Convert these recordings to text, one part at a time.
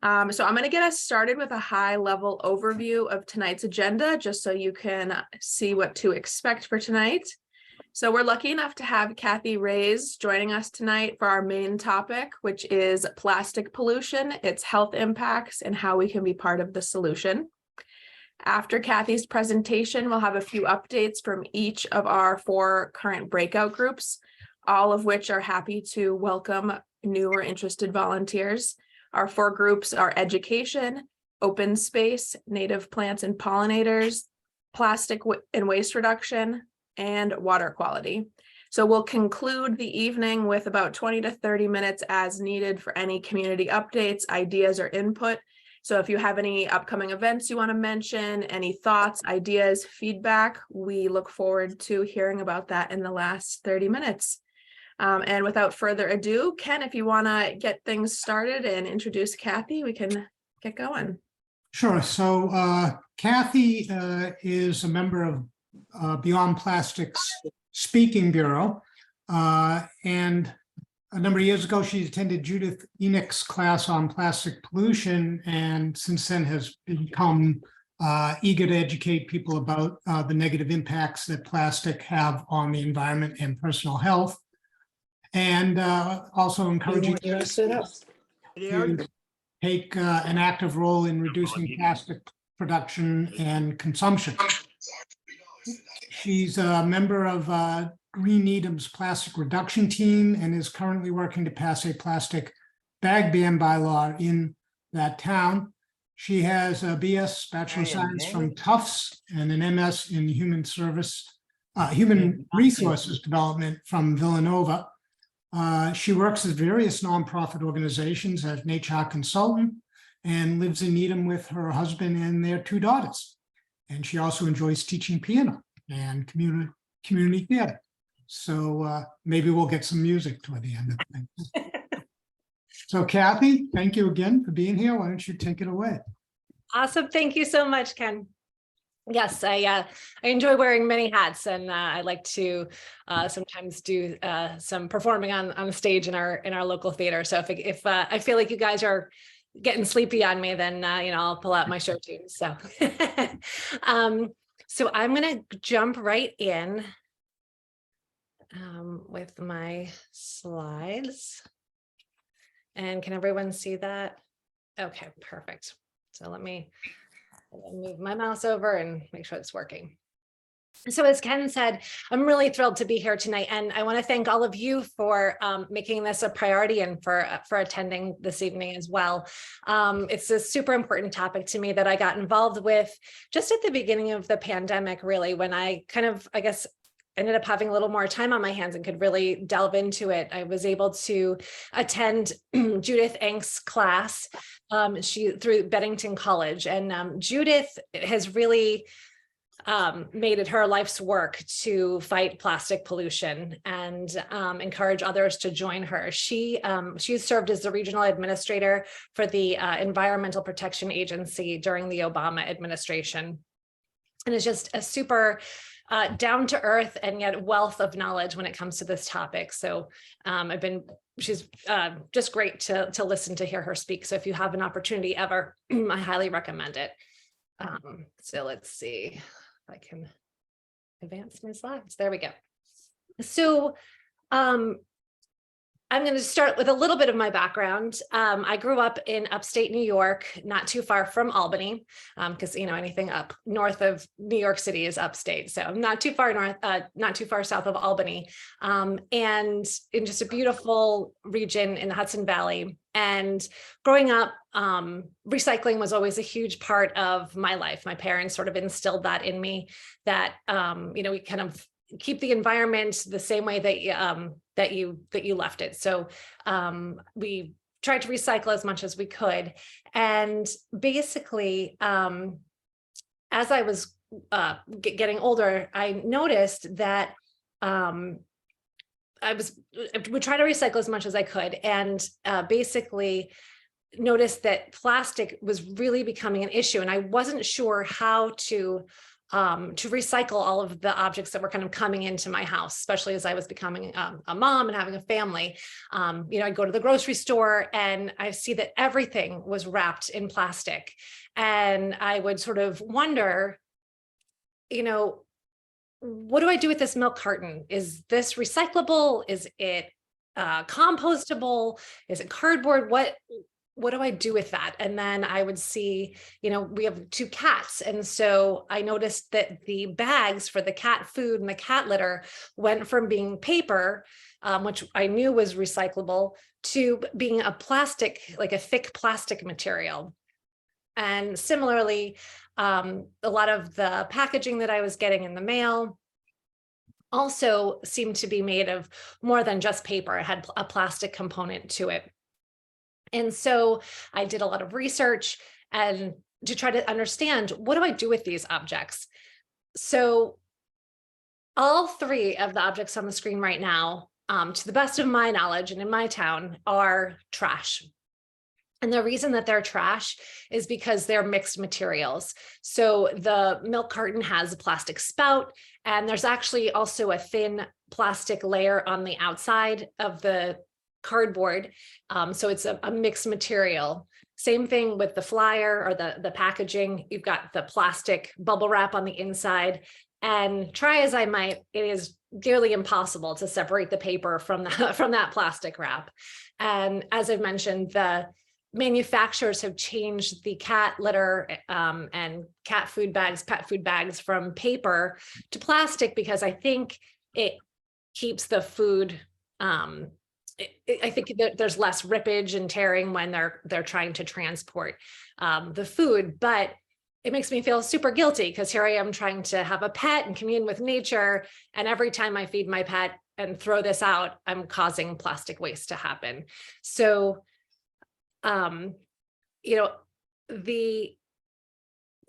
So I'm going to get us started with a high-level overview of tonight's agenda, just so you can see what to expect for tonight. So we're lucky enough to have Kathy Reyes joining us tonight for our main topic, which is plastic pollution, its health impacts, and how we can be part of the solution. After Kathy's presentation, we'll have a few updates from each of our 4 current breakout groups, all of which are happy to welcome new or interested volunteers. Our 4 groups are education, open space, native plants and pollinators, plastic and waste reduction, and water quality. So we'll conclude the evening with about 20 to 30 minutes as needed for any community updates, ideas, or input. So if you have any upcoming events you want to mention, any thoughts, ideas, feedback, we look forward to hearing about that in the last 30 minutes. And without further ado, Ken, if you want to get things started and introduce Kathy, we can get going. Sure. So Kathy is a member of Beyond Plastics Speaking Bureau. And a number of years ago, she attended Judith Enoch's class on plastic pollution, and since then has become eager to educate people about the negative impacts that plastic have on the environment and personal health. And also encouraging us to take an active role in reducing plastic production and consumption. She's a member of Green Needham's plastic reduction team and is currently working to pass a plastic bag ban bylaw in that town. She has a BS, Bachelor of Science from Tufts, and an MS in Human Resources Development from Villanova. She works at various nonprofit organizations as an HR consultant and lives in Needham with her husband and their 2 daughters. And she also enjoys teaching piano and community theater. So maybe we'll get some music toward the end of things. So Kathy, thank you again for being here. Why don't you take it away? Awesome. Thank you so much, Ken. Yes, I enjoy wearing many hats, and I like to sometimes do some performing on the stage in our local theater. So if I feel like you guys are getting sleepy on me, then I'll pull out my show tunes. So so I'm gonna jump right in with my slides. And can everyone see that? Okay, perfect. So let me move my mouse over and make sure it's working. So as Ken said, I'm really thrilled to be here tonight, and I want to thank all of you for making this a priority and for attending this evening as well. It's a super important topic to me that I got involved with just at the beginning of the pandemic, really, when I guess ended up having a little more time on my hands and could really delve into it. I was able to attend Judith Enk's class through Bennington College, and Judith has really made it her life's work to fight plastic pollution and encourage others to join her. She served as the regional administrator for the Environmental Protection Agency during the Obama administration, and is just a super down to earth and yet wealth of knowledge when it comes to this topic. So she's just great to listen to hear her speak. So if you have an opportunity ever, I highly recommend it. So let's see if I can advance my slides. There we go. So I'm going to start with a little bit of my background. I grew up in upstate New York, not too far from Albany, because anything up north of New York City is upstate. So I'm not too far north, not too far south of Albany, and in just a beautiful region in the Hudson Valley. And growing up, recycling was always a huge part of my life. My parents sort of instilled that in me, that we kind of keep the environment the same way that you left it. So we tried to recycle as much as we could. And basically, as I was getting older, I noticed that I would try to recycle as much as I could, and basically noticed that plastic was really becoming an issue, and I wasn't sure how to to recycle all of the objects that were kind of coming into my house, especially as I was becoming a mom and having a family. I go to the grocery store and I see that everything was wrapped in plastic. And I would sort of wonder, what do I do with this milk carton? Is this recyclable? Is it compostable? Is it cardboard? What do I do with that? And then I would see, we have 2 cats. And so I noticed that the bags for the cat food and the cat litter went from being paper, which I knew was recyclable, to being a plastic, like a thick plastic material. And similarly, a lot of the packaging that I was getting in the mail also seemed to be made of more than just paper. It had a plastic component to it. And so I did a lot of research and to try to understand, what do I do with these objects? So all 3 of the objects on the screen right now, to the best of my knowledge and in my town, are trash. And the reason that they're trash is because they're mixed materials. So the milk carton has a plastic spout, and there's actually also a thin plastic layer on the outside of the cardboard. So it's a mixed material. Same thing with the flyer or the packaging. You've got the plastic bubble wrap on the inside. And try as I might, it is nearly impossible to separate the paper from that plastic wrap. And as I've mentioned, the manufacturers have changed the cat litter and cat food bags, pet food bags from paper to plastic because I think it keeps the food. I think that there's less rippage and tearing when they're trying to transport the food, but it makes me feel super guilty because here I am trying to have a pet and commune with nature, and every time I feed my pet and throw this out, I'm causing plastic waste to happen. So the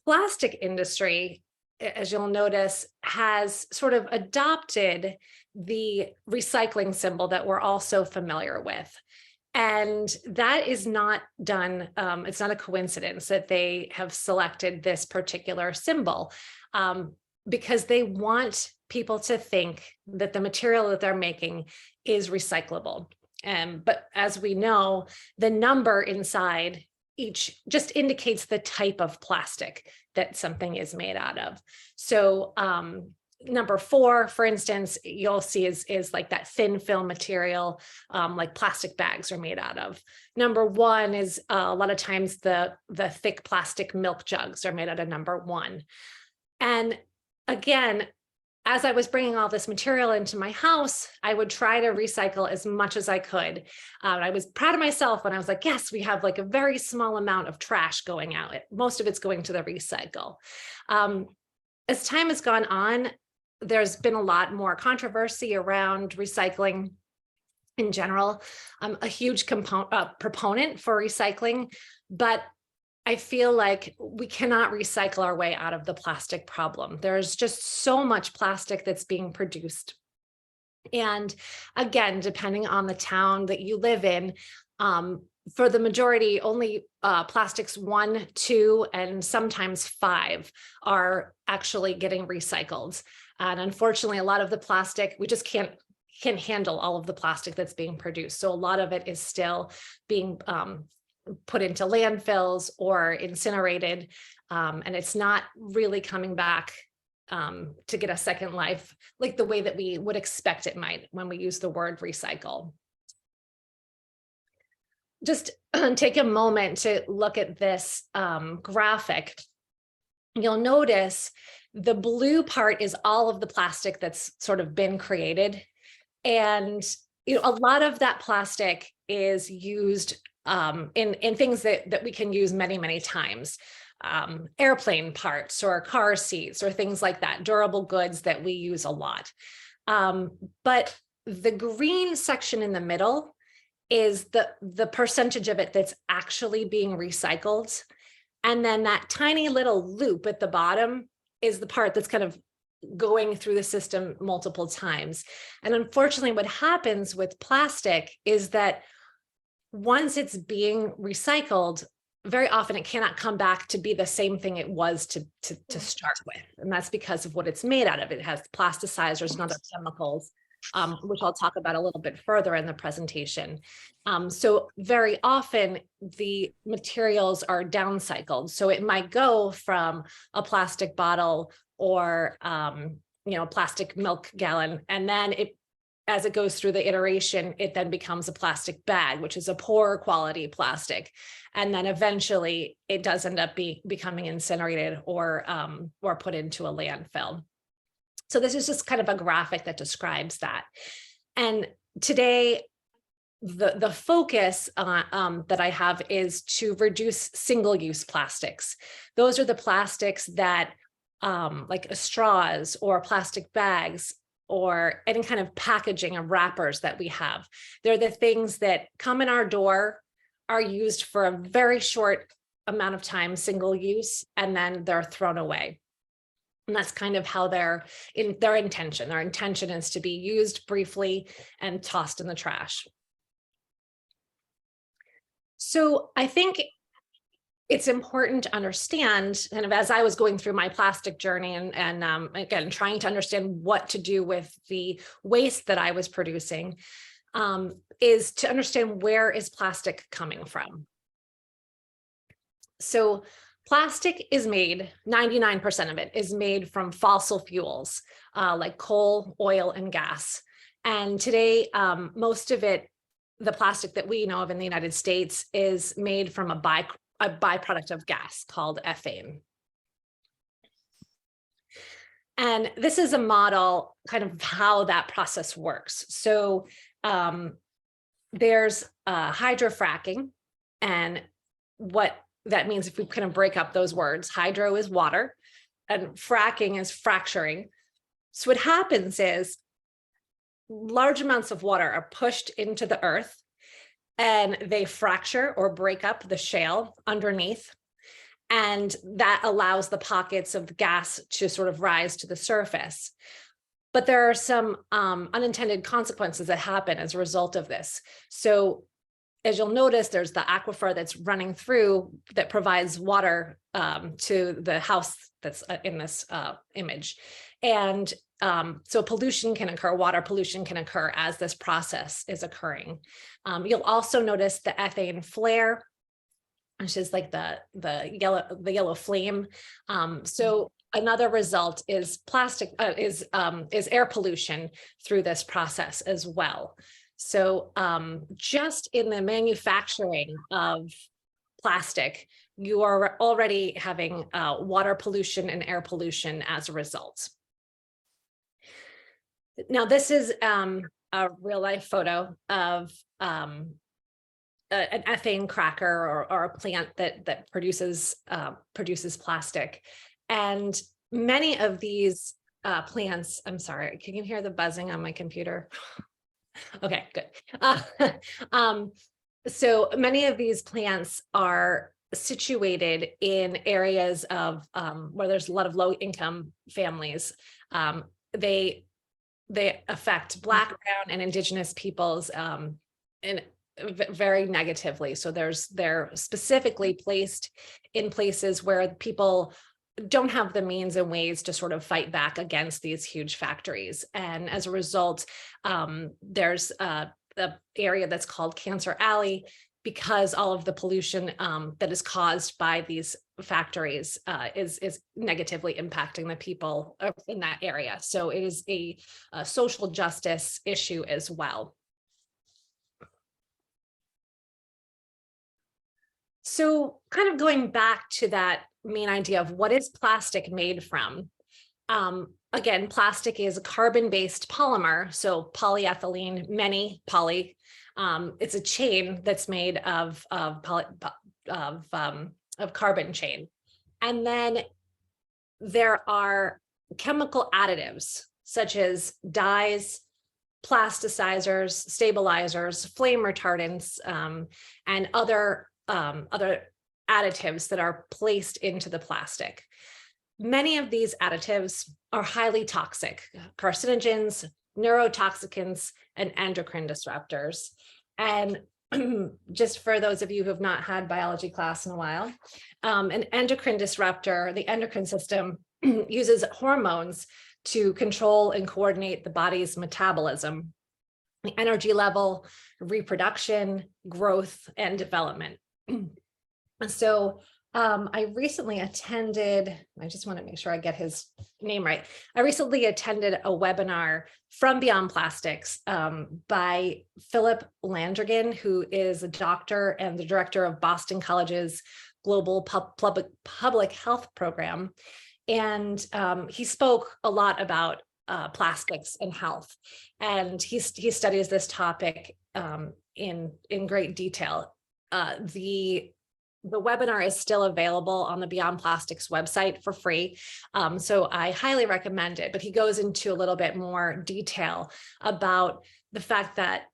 plastic industry, as you'll notice, has sort of adopted the recycling symbol that we're all so familiar with. And that is not done, it's not a coincidence that they have selected this particular symbol because they want people to think that the material that they're making is recyclable. But as we know, the number inside each just indicates the type of plastic that something is made out of. So number 4, for instance, you'll see is like that thin film material, like plastic bags are made out of. Number 1 is a lot of times the thick plastic milk jugs are made out of number 1. And again, as I was bringing all this material into my house, I would try to recycle as much as I could. I was proud of myself when I was like, yes, we have like a very small amount of trash going out. Most of it's going to the recycle. As time has gone on, there's been a lot more controversy around recycling in general. I'm a huge proponent for recycling, but I feel like we cannot recycle our way out of the plastic problem. There's just so much plastic that's being produced. And again, depending on the town that you live in, for the majority, only plastics 1, 2, and sometimes 5 are actually getting recycled. And unfortunately, a lot of the plastic, we just can't handle all of the plastic that's being produced. So a lot of it is still being put into landfills or incinerated, and it's not really coming back to get a second life like the way that we would expect it might when we use the word recycle. Just take a moment to look at this graphic. You'll notice the blue part is all of the plastic that's sort of been created. And a lot of that plastic is used in things that we can use many, many times. Airplane parts or car seats or things like that, durable goods that we use a lot. But the green section in the middle is the percentage of it that's actually being recycled. And then that tiny little loop at the bottom is the part that's kind of going through the system multiple times. And unfortunately, what happens with plastic is that once it's being recycled, very often it cannot come back to be the same thing it was to start with. And that's because of what it's made out of. It has plasticizers and other chemicals, which I'll talk about a little bit further in the presentation. So very often the materials are downcycled. So it might go from a plastic bottle or a plastic milk gallon, and then as it goes through the iteration, it then becomes a plastic bag, which is a poorer quality plastic. And then eventually it does end up becoming incinerated or put into a landfill. So this is just kind of a graphic that describes that. And today, the focus that I have is to reduce single-use plastics. Those are the plastics that like straws or plastic bags or any kind of packaging and wrappers that we have. They're the things that come in our door, are used for a very short amount of time, single use, and then they're thrown away. And that's kind of how their intention is to be used briefly and tossed in the trash. So I think it's important to understand, kind of as I was going through my plastic journey and again, trying to understand what to do with the waste that I was producing, is to understand where is plastic coming from. So plastic is made, 99% of it is made from fossil fuels, like coal, oil, and gas. And today, most of it, the plastic that we know of in the United States, is made from a byproduct of gas called ethane. And this is a model kind of how that process works. So there's hydrofracking, and what that means, if we kind of break up those words, hydro is water and fracking is fracturing. So what happens is large amounts of water are pushed into the earth and they fracture or break up the shale underneath. And that allows the pockets of gas to sort of rise to the surface. But there are some unintended consequences that happen as a result of this. So as you'll notice, there's the aquifer that's running through that provides water to the house that's in this image. And so pollution can occur, water pollution can occur as this process is occurring. You'll also notice the ethane flare, which is like the yellow flame. So another result is is air pollution through this process as well. So just in the manufacturing of plastic, you are already having water pollution and air pollution as a result. Now, this is a real life photo of an ethane cracker or a plant that produces plastic. And many of these plants, I'm sorry, can you hear the buzzing on my computer? Okay, good. So many of these plants are situated in areas of where there's a lot of low income families. They affect Black, brown, and Indigenous peoples very negatively. So they're specifically placed in places where people don't have the means and ways to sort of fight back against these huge factories. And as a result, there's the area that's called Cancer Alley, because all of the pollution that is caused by these factories is negatively impacting the people in that area. So it is a social justice issue as well. So kind of going back to that main idea of what is plastic made from. Again, plastic is a carbon-based polymer, so polyethylene, many poly. It's a chain that's made of carbon chain. And then there are chemical additives such as dyes, plasticizers, stabilizers, flame retardants, and other additives that are placed into the plastic. Many of these additives are highly toxic, carcinogens, neurotoxicants, and endocrine disruptors. And just for those of you who have not had biology class in a while, an endocrine disruptor, the endocrine system uses hormones to control and coordinate the body's metabolism, the energy level, reproduction, growth, and development. So I recently attended, I just want to make sure I get his name right. I recently attended a webinar from Beyond Plastics by Philip Landrigan, who is a doctor and the director of Boston College's Global Public Health Program. And he spoke a lot about plastics and health. And he studies this topic in great detail. The webinar is still available on the Beyond Plastics website for free. So I highly recommend it, but he goes into a little bit more detail about the fact that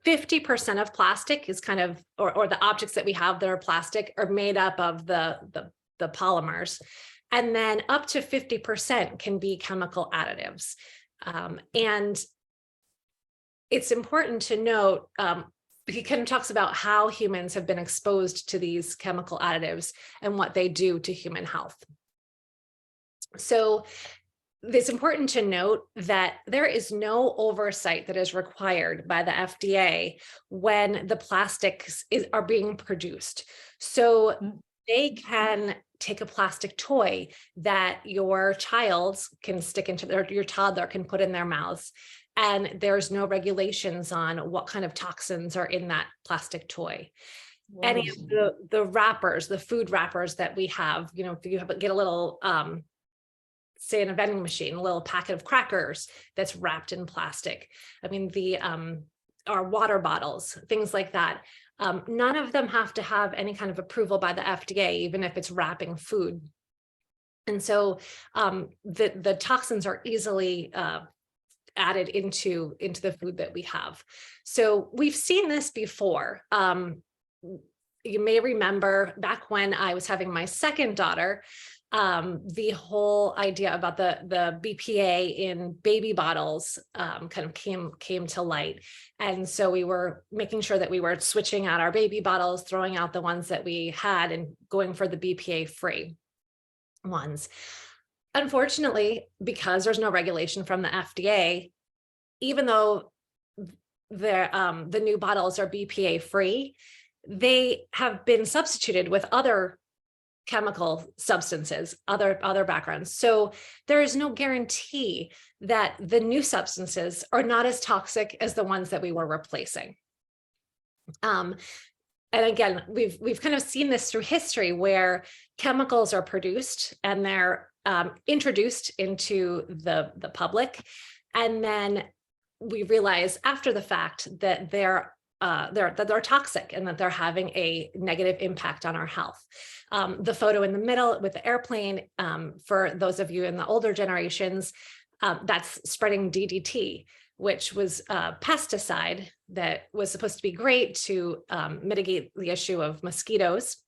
50% of plastic is kind of, or the objects that we have that are plastic are made up of the polymers. And then up to 50% can be chemical additives. And it's important to note, he kind of talks about how humans have been exposed to these chemical additives and what they do to human health. So it's important to note that there is no oversight that is required by the FDA when the plastics are being produced. So they can take a plastic toy that your child can stick into your toddler can put in their mouths, and there's no regulations on what kind of toxins are in that plastic toy. Any of the wrappers, the food wrappers that we have, you know, if you get a little, say in a vending machine, a little packet of crackers that's wrapped in plastic. I mean, our water bottles, things like that. None of them have to have any kind of approval by the FDA, even if it's wrapping food. And so the toxins are easily added into the food that we have. So we've seen this before. You may remember back when I was having my second daughter, the whole idea about the BPA in baby bottles kind of came to light. And so we were making sure that we were switching out our baby bottles, throwing out the ones that we had and going for the BPA free ones. Unfortunately, because there's no regulation from the FDA, even though the new bottles are BPA free, they have been substituted with other chemical substances, other backgrounds. So there is no guarantee that the new substances are not as toxic as the ones that we were replacing. And again, we've kind of seen this through history where chemicals are produced and they're introduced into the public, and then we realize after the fact that they're toxic and that they're having a negative impact on our health. The photo in the middle with the airplane, for those of you in the older generations, that's spreading DDT, which was a pesticide that was supposed to be great to mitigate the issue of mosquitoes,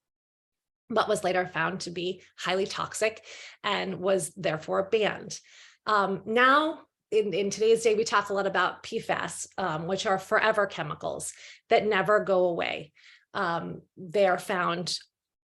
but was later found to be highly toxic and was therefore banned. Now, in today's day, we talk a lot about PFAS, which are forever chemicals that never go away. They are found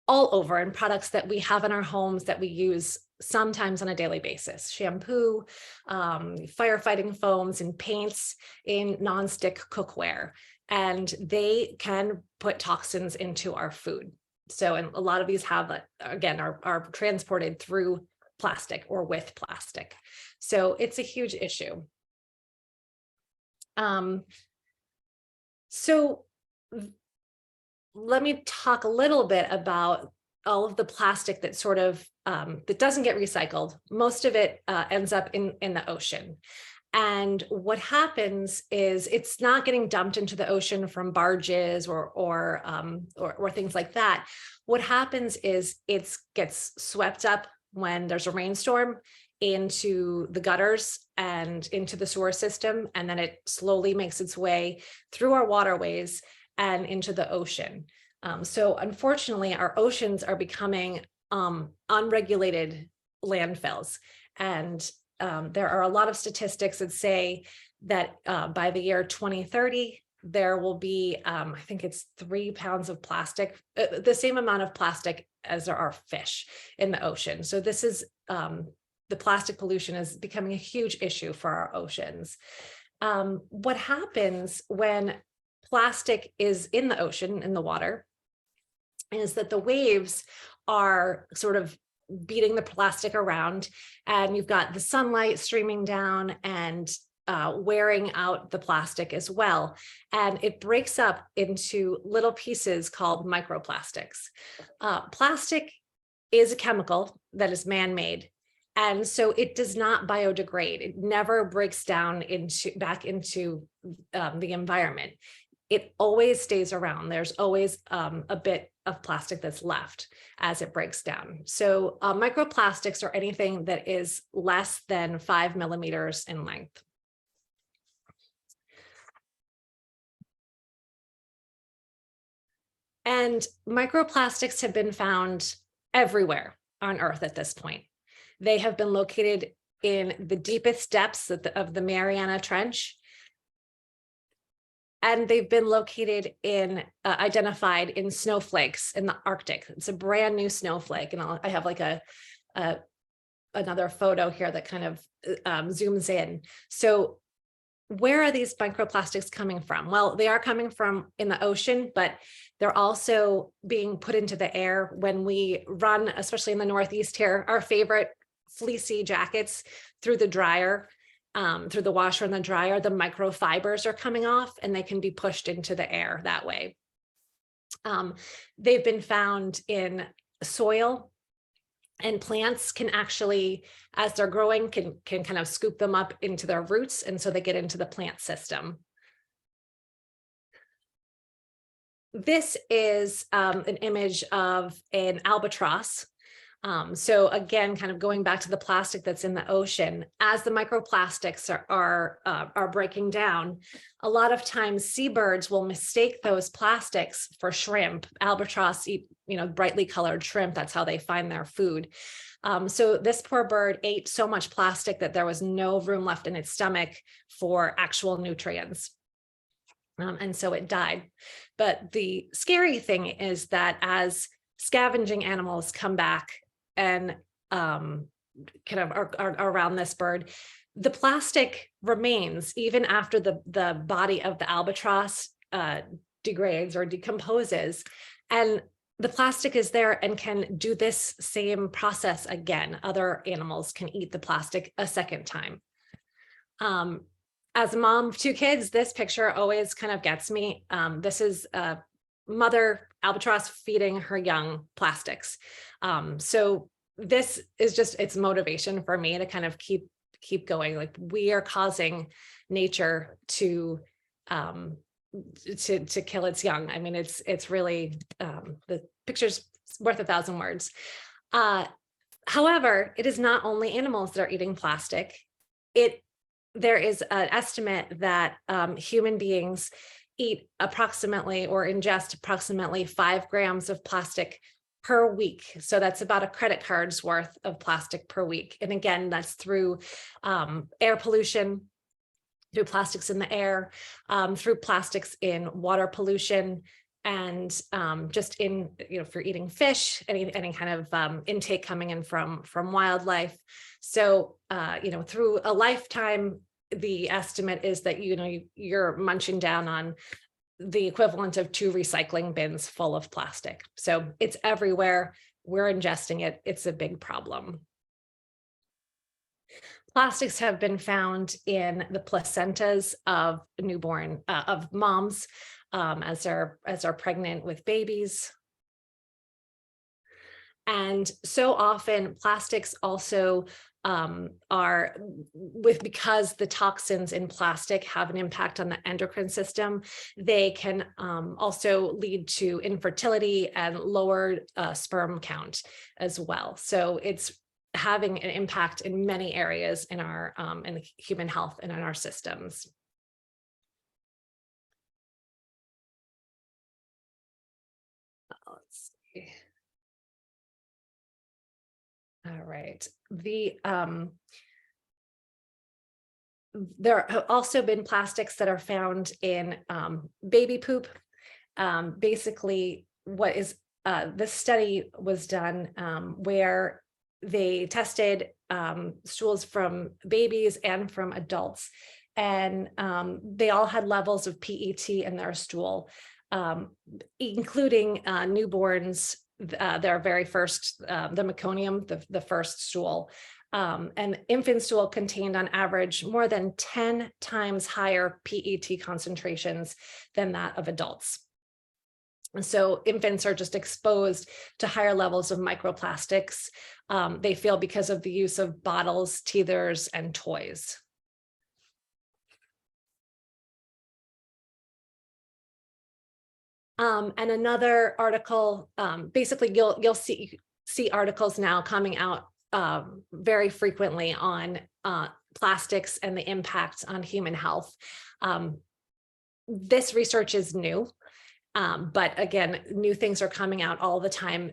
all over in products that we have in our homes that we use sometimes on a daily basis: shampoo, firefighting foams, and paints, in nonstick cookware. And they can put toxins into our food. So, and a lot of these have, again, are transported through plastic or with plastic. So it's a huge issue. So let me talk a little bit about all of the plastic that sort of, that doesn't get recycled. Most of it ends up in the ocean. And what happens is it's not getting dumped into the ocean from barges or things like that. What happens is it gets swept up when there's a rainstorm into the gutters and into the sewer system, and then it slowly makes its way through our waterways and into the ocean. So unfortunately, our oceans are becoming unregulated landfills. And there are a lot of statistics that say that by the year 2030, there will be, I think it's 3 pounds of plastic, the same amount of plastic as there are fish in the ocean. So this is, the plastic pollution is becoming a huge issue for our oceans. What happens when plastic is in the ocean, in the water, is that the waves are sort of beating the plastic around, and you've got the sunlight streaming down and wearing out the plastic as well. And it breaks up into little pieces called microplastics. Plastic is a chemical that is man-made. And so it does not biodegrade. It never breaks down back into the environment. It always stays around. There's always a bit of plastic that's left as it breaks down. So microplastics are anything that is less than 5 millimeters in length. And microplastics have been found everywhere on Earth at this point. They have been located in the deepest depths of the Mariana Trench. And they've been located in, identified in snowflakes in the Arctic. It's a brand new snowflake. And I have like another photo here that kind of zooms in. So where are these microplastics coming from? Well, they are coming from in the ocean, but they're also being put into the air when we run, especially in the Northeast here, our favorite fleecy jackets through the dryer, through the washer and the dryer, the microfibers are coming off and they can be pushed into the air that way. They've been found in soil, and plants can actually, as they're growing, can kind of scoop them up into their roots, and so they get into the plant system. This is an image of an albatross. So again, kind of going back to the plastic that's in the ocean, as the microplastics are breaking down, a lot of times seabirds will mistake those plastics for shrimp. Albatross eat, brightly colored shrimp. That's how they find their food. So this poor bird ate so much plastic that there was no room left in its stomach for actual nutrients. And so it died. But the scary thing is that as scavenging animals come back and kind of are around this bird, the plastic remains even after the body of the albatross degrades or decomposes, and the plastic is there and can do this same process again. Other animals can eat the plastic a second time. As a mom of 2 kids, this picture always kind of gets me. This is a mother albatross feeding her young plastics. So this is just, it's motivation for me to kind of keep going. Like, we are causing nature to kill its young. I mean, it's really, the picture's worth 1,000 words. However, it is not only animals that are eating plastic. There is an estimate that human beings eat approximately or ingest approximately 5 grams of plastic per week. So that's about a credit card's worth of plastic per week. And again, that's through air pollution, through plastics in the air, through plastics in water pollution, and just in, if you're eating fish, any kind of intake coming in from wildlife. So, through a lifetime, the estimate is that, you're munching down on the equivalent of 2 recycling bins full of plastic. So it's everywhere. We're ingesting it. It's a big problem. Plastics have been found in the placentas of newborn, of moms as they're pregnant with babies. And so often plastics also because the toxins in plastic have an impact on the endocrine system, they can also lead to infertility and lowered sperm count as well. So it's having an impact in many areas in our in the human health and in our systems. Let's see. All right. there have also been plastics that are found in baby poop. Basically, what is this study was done where they tested stools from babies and from adults, and they all had levels of PET in their stool, including newborns, their very first, the meconium, the first stool. And infant stool contained on average more than 10 times higher PET concentrations than that of adults. And so infants are just exposed to higher levels of microplastics, they feel, because of the use of bottles, teethers, and toys. And another article, basically you'll see articles now coming out very frequently on plastics and the impact on human health. This research is new. But again, new things are coming out all the time.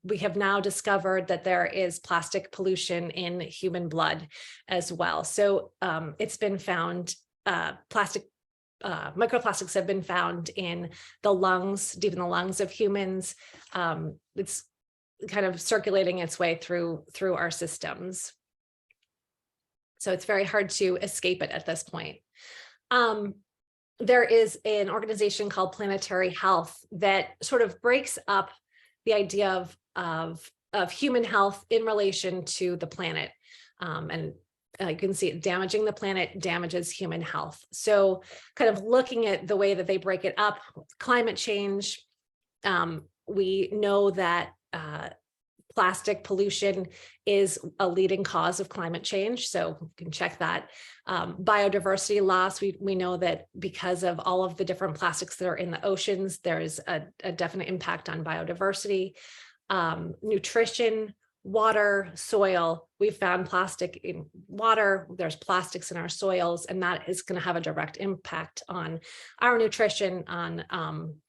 We have now discovered that there is plastic pollution in human blood as well. So it's been found, microplastics have been found in the lungs, deep in the lungs of humans. It's kind of circulating its way through our systems. So it's very hard to escape it at this point. There is an organization called Planetary Health that sort of breaks up the idea of human health in relation to the planet. And you can see it, damaging the planet damages human health. So kind of looking at the way that they break it up, climate change, we know that plastic pollution is a leading cause of climate change, so you can check that. Biodiversity loss, we know that because of all of the different plastics that are in the oceans, there's a definite impact on biodiversity. Nutrition, water, soil, we've found plastic in water, there's plastics in our soils, and that is going to have a direct impact on our nutrition, on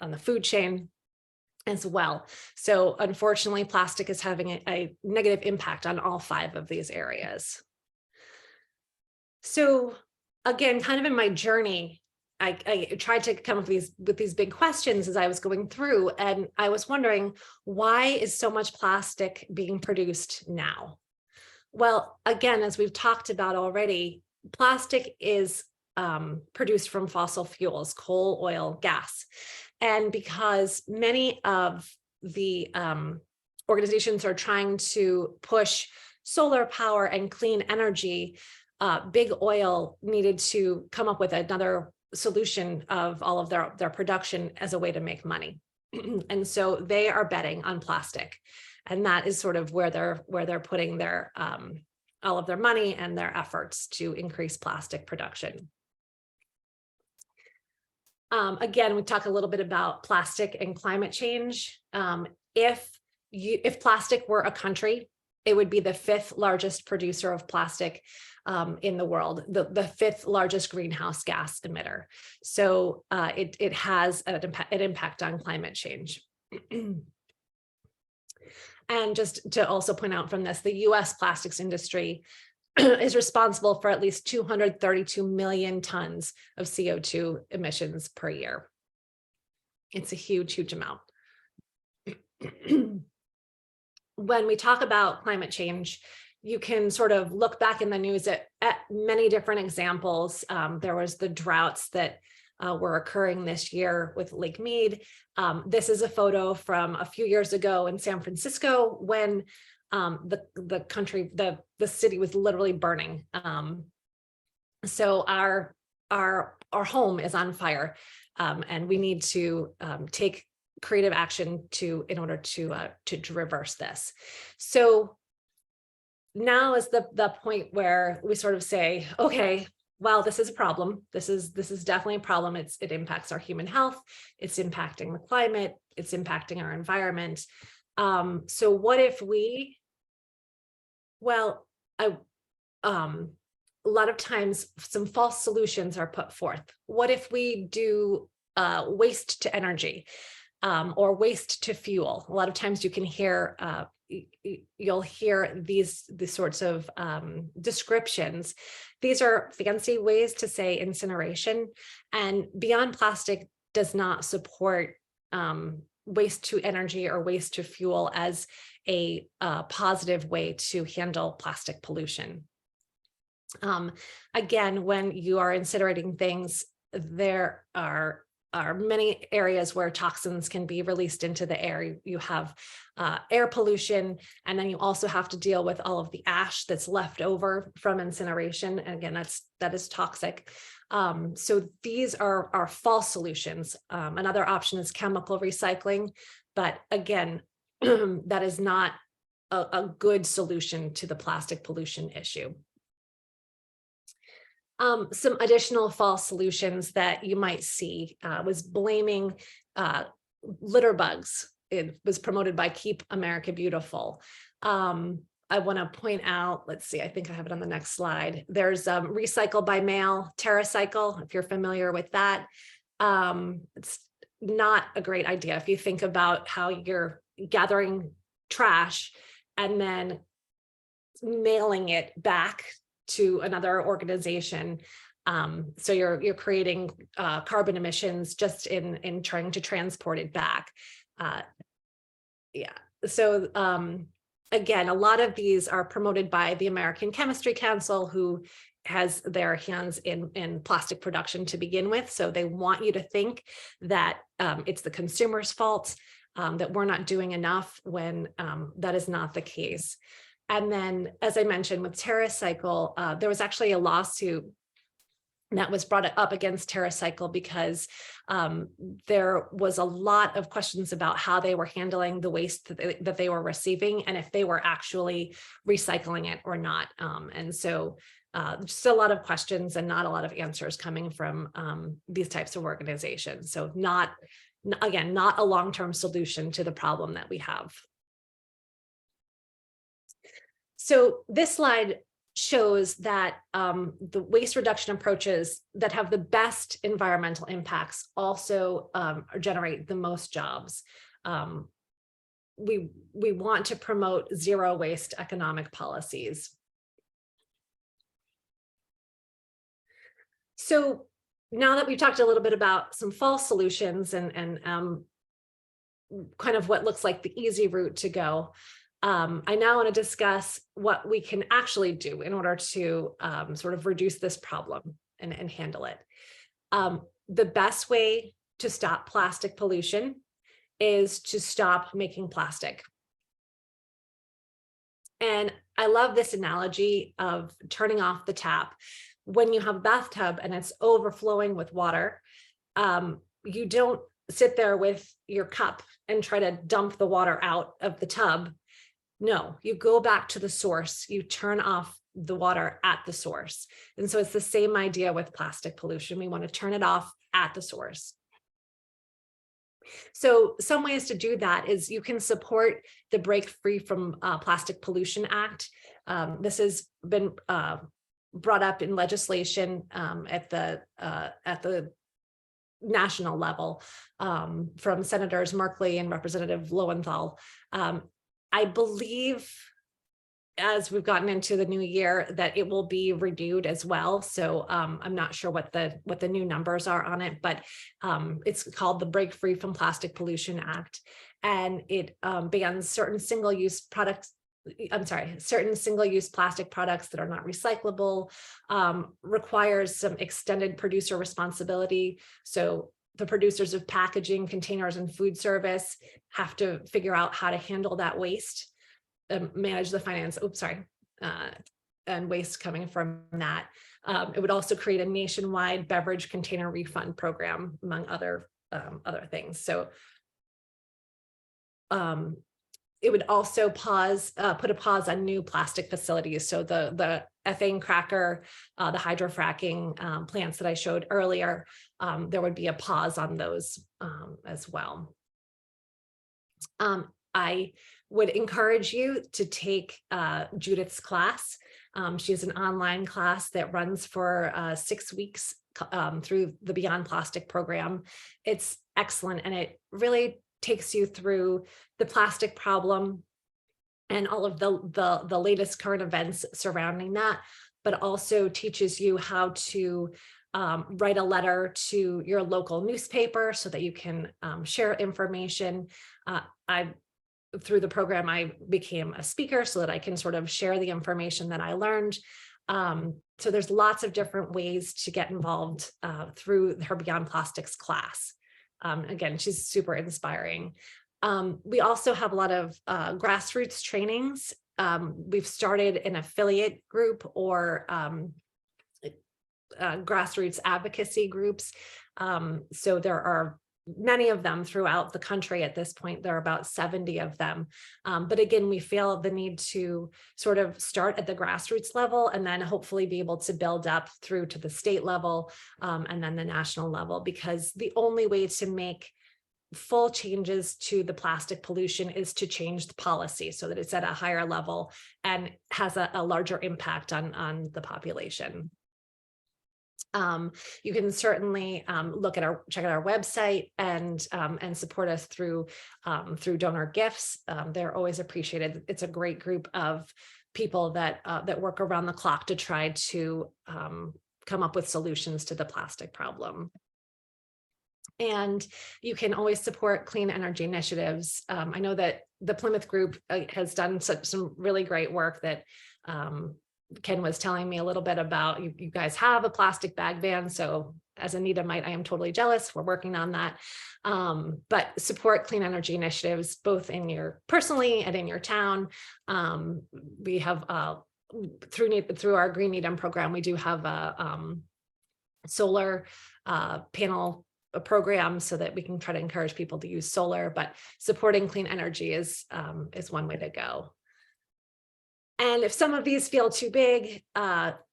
the food chain as well. So unfortunately, plastic is having a negative impact on all 5 of these areas. So again, kind of in my journey, I tried to come up with these big questions as I was going through, and I was wondering, why is so much plastic being produced now? Well, again, as we've talked about already, plastic is produced from fossil fuels, coal, oil, gas. And because many of the organizations are trying to push solar power and clean energy, big oil needed to come up with another solution of all of their production as a way to make money. And so they are betting on plastic. And that is sort of where they're putting their all of their money and their efforts to increase plastic production. Again, we talk a little bit about plastic and climate change. If plastic were a country, it would be the 5th largest producer of plastic in the world, the 5th largest greenhouse gas emitter. So it has an impact on climate change. And just to also point out from this, the US plastics industry is responsible for at least 232 million tons of CO2 emissions per year. It's a huge, huge amount. When we talk about climate change, you can sort of look back in the news at many different examples. There was the droughts that were occurring this year with Lake Mead. This is a photo from a few years ago in San Francisco when the city was literally burning. So our home is on fire, and we need to take creative action in order to reverse this. So now is the point where we sort of say, okay, well, this is a problem. This is definitely a problem. It impacts our human health. It's impacting the climate. It's impacting our environment. So what if we, well, a lot of times some false solutions are put forth. What if we do waste to energy or waste to fuel? A lot of times you can hear, you'll hear these sorts of descriptions. these are fancy ways to say incineration, and Beyond Plastic does not support waste to energy or waste to fuel as a positive way to handle plastic pollution. Again, when you are incinerating things, there are many areas where toxins can be released into the air. You have air pollution, and then you also have to deal with all of the ash that's left over from incineration. And again, that is toxic. So these are false solutions. Another option is chemical recycling, but again, that is not a good solution to the plastic pollution issue. Some additional false solutions that you might see was blaming litter bugs. It was promoted by Keep America Beautiful. I want to point out, let's see, I think I have it on the next slide. There's recycle by mail, TerraCycle, if you're familiar with that. It's not a great idea if you think about how you're gathering trash and then mailing it back to another organization. So you're creating carbon emissions just in trying to transport it back. Yeah. So again, a lot of these are promoted by the American Chemistry Council, who has their hands in plastic production to begin with. So they want you to think that it's the consumer's fault, that we're not doing enough, when that is not the case. And then, as I mentioned, with TerraCycle, there was actually a lawsuit that was brought up against TerraCycle because there was a lot of questions about how they were handling the waste that they were receiving, and if they were actually recycling it or not. And so just a lot of questions and not a lot of answers coming from these types of organizations. So again, not a long-term solution to the problem that we have. So this slide shows that the waste reduction approaches that have the best environmental impacts also generate the most jobs. We want to promote zero waste economic policies. So now that we've talked a little bit about some false solutions and kind of what looks like the easy route to go, I now want to discuss what we can actually do in order to sort of reduce this problem and handle it. The best way to stop plastic pollution is to stop making plastic. And I love this analogy of turning off the tap. When you have a bathtub and it's overflowing with water, you don't sit there with your cup and try to dump the water out of the tub. No, you go back to the source, you turn off the water at the source. And so it's the same idea with plastic pollution. We want to turn it off at the source. So some ways to do that is you can support the Break Free from Plastic Pollution Act. This has been brought up in legislation at the national level from Senators Markley and Representative Lowenthal. I believe as we've gotten into the new year that it will be renewed as well. So I'm not sure what the new numbers are on it, but it's called the Break Free from Plastic Pollution Act, and it bans certain single-use products. Certain single-use plastic products that are not recyclable, requires some extended producer responsibility. So the producers of packaging, containers, and food service have to figure out how to handle that waste, manage the finance, and waste coming from that. It would also create a nationwide beverage container refund program, among other things. So it would also put a pause on new plastic facilities. So the ethane cracker, the hydrofracking plants that I showed earlier, there would be a pause on those as well. I would encourage you to take Judith's class. She has an online class that runs for 6 weeks through the Beyond Plastic program. It's excellent, and it really takes you through the plastic problem and all of the latest current events surrounding that, but also teaches you how to write a letter to your local newspaper so that you can share information. Through the program, I became a speaker so that I can sort of share the information that I learned. So there's lots of different ways to get involved through her Beyond Plastics class. Again, she's super inspiring. We also have a lot of grassroots trainings. We've started an affiliate group or grassroots advocacy groups. So there are many of them throughout the country at this point. There are about 70 of them. But again, we feel the need to sort of start at the grassroots level and then hopefully be able to build up through to the state level and then the national level, because the only way to make full changes to the plastic pollution is to change the policy so that it's at a higher level and has a larger impact on the population. You can certainly check out our website and support us through donor gifts. They're always appreciated. It's a great group of people that work around the clock to try to come up with solutions to the plastic problem. And you can always support clean energy initiatives. I know that the Plymouth group has done some really great work that Ken was telling me a little bit about. You guys have a plastic bag ban. So as Anita might, I am totally jealous. We're working on that. But support clean energy initiatives, both in your personally and in your town. We have through our Green Needham program, we do have a solar panel program so that we can try to encourage people to use solar, but supporting clean energy is one way to go. And if some of these feel too big,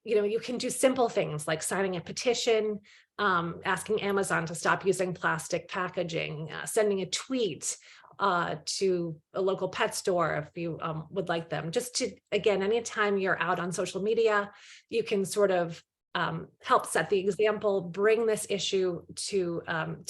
you can do simple things like signing a petition, asking Amazon to stop using plastic packaging, sending a tweet to a local pet store if you would like them. Just to, again, anytime you're out on social media, you can sort of help set the example, bring this issue to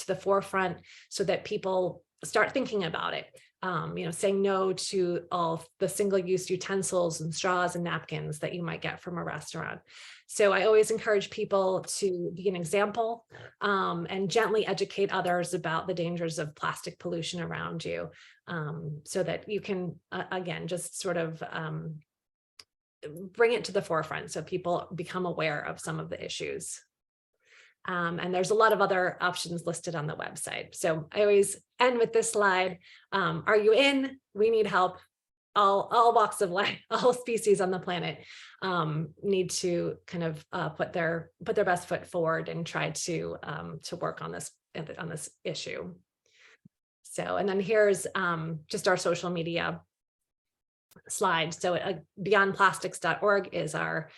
the forefront so that people start thinking about it. Saying no to all the single-use utensils and straws and napkins that you might get from a restaurant. So I always encourage people to be an example and gently educate others about the dangers of plastic pollution around you, so that you can, again, just sort of bring it to the forefront so people become aware of some of the issues. And there's a lot of other options listed on the website. So I always end with this slide. Are you in? We need help. All walks of life, all species on the planet need to kind of put their best foot forward and try to work on this issue. So, and then here's just our social media slide. So beyondplastics.org is our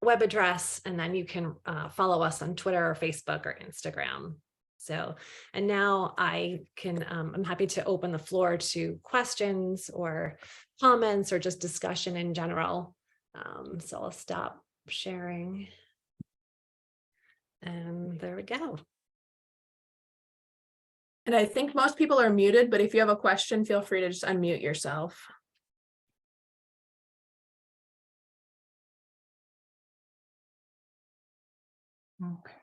web address, and then you can follow us on Twitter or Facebook or Instagram. So, and now I'm happy to open the floor to questions or comments or just discussion in general. So I'll stop sharing. And there we go. And I think most people are muted, but if you have a question, feel free to just unmute yourself. Okay.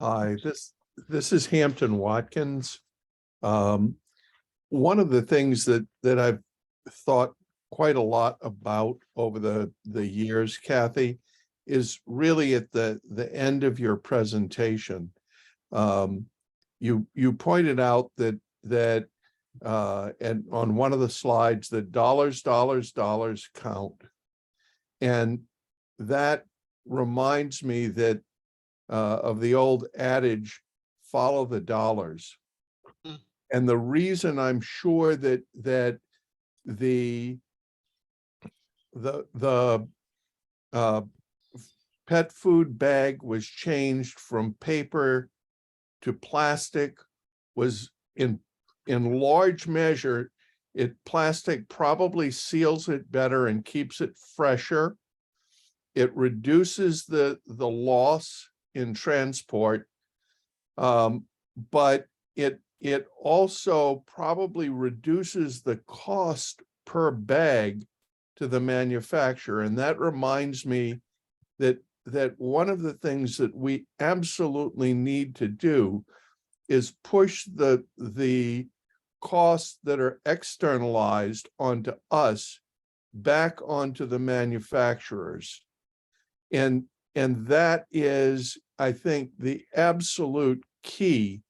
Hi, this is Hampton Watkins. One of the things that I've thought quite a lot about over the years, Kathy, is really at the end of your presentation. You pointed out that and on one of the slides that dollars count, and that reminds me that of the old adage, follow the dollars. And the reason I'm sure that the pet food bag was changed from paper to plastic was in large measure, plastic probably seals it better and keeps it fresher. It reduces the loss in transport, but it also probably reduces the cost per bag to the manufacturer. And that reminds me that one of the things that we absolutely need to do is push the costs that are externalized onto us back onto the manufacturers. And that is, I think, the absolute key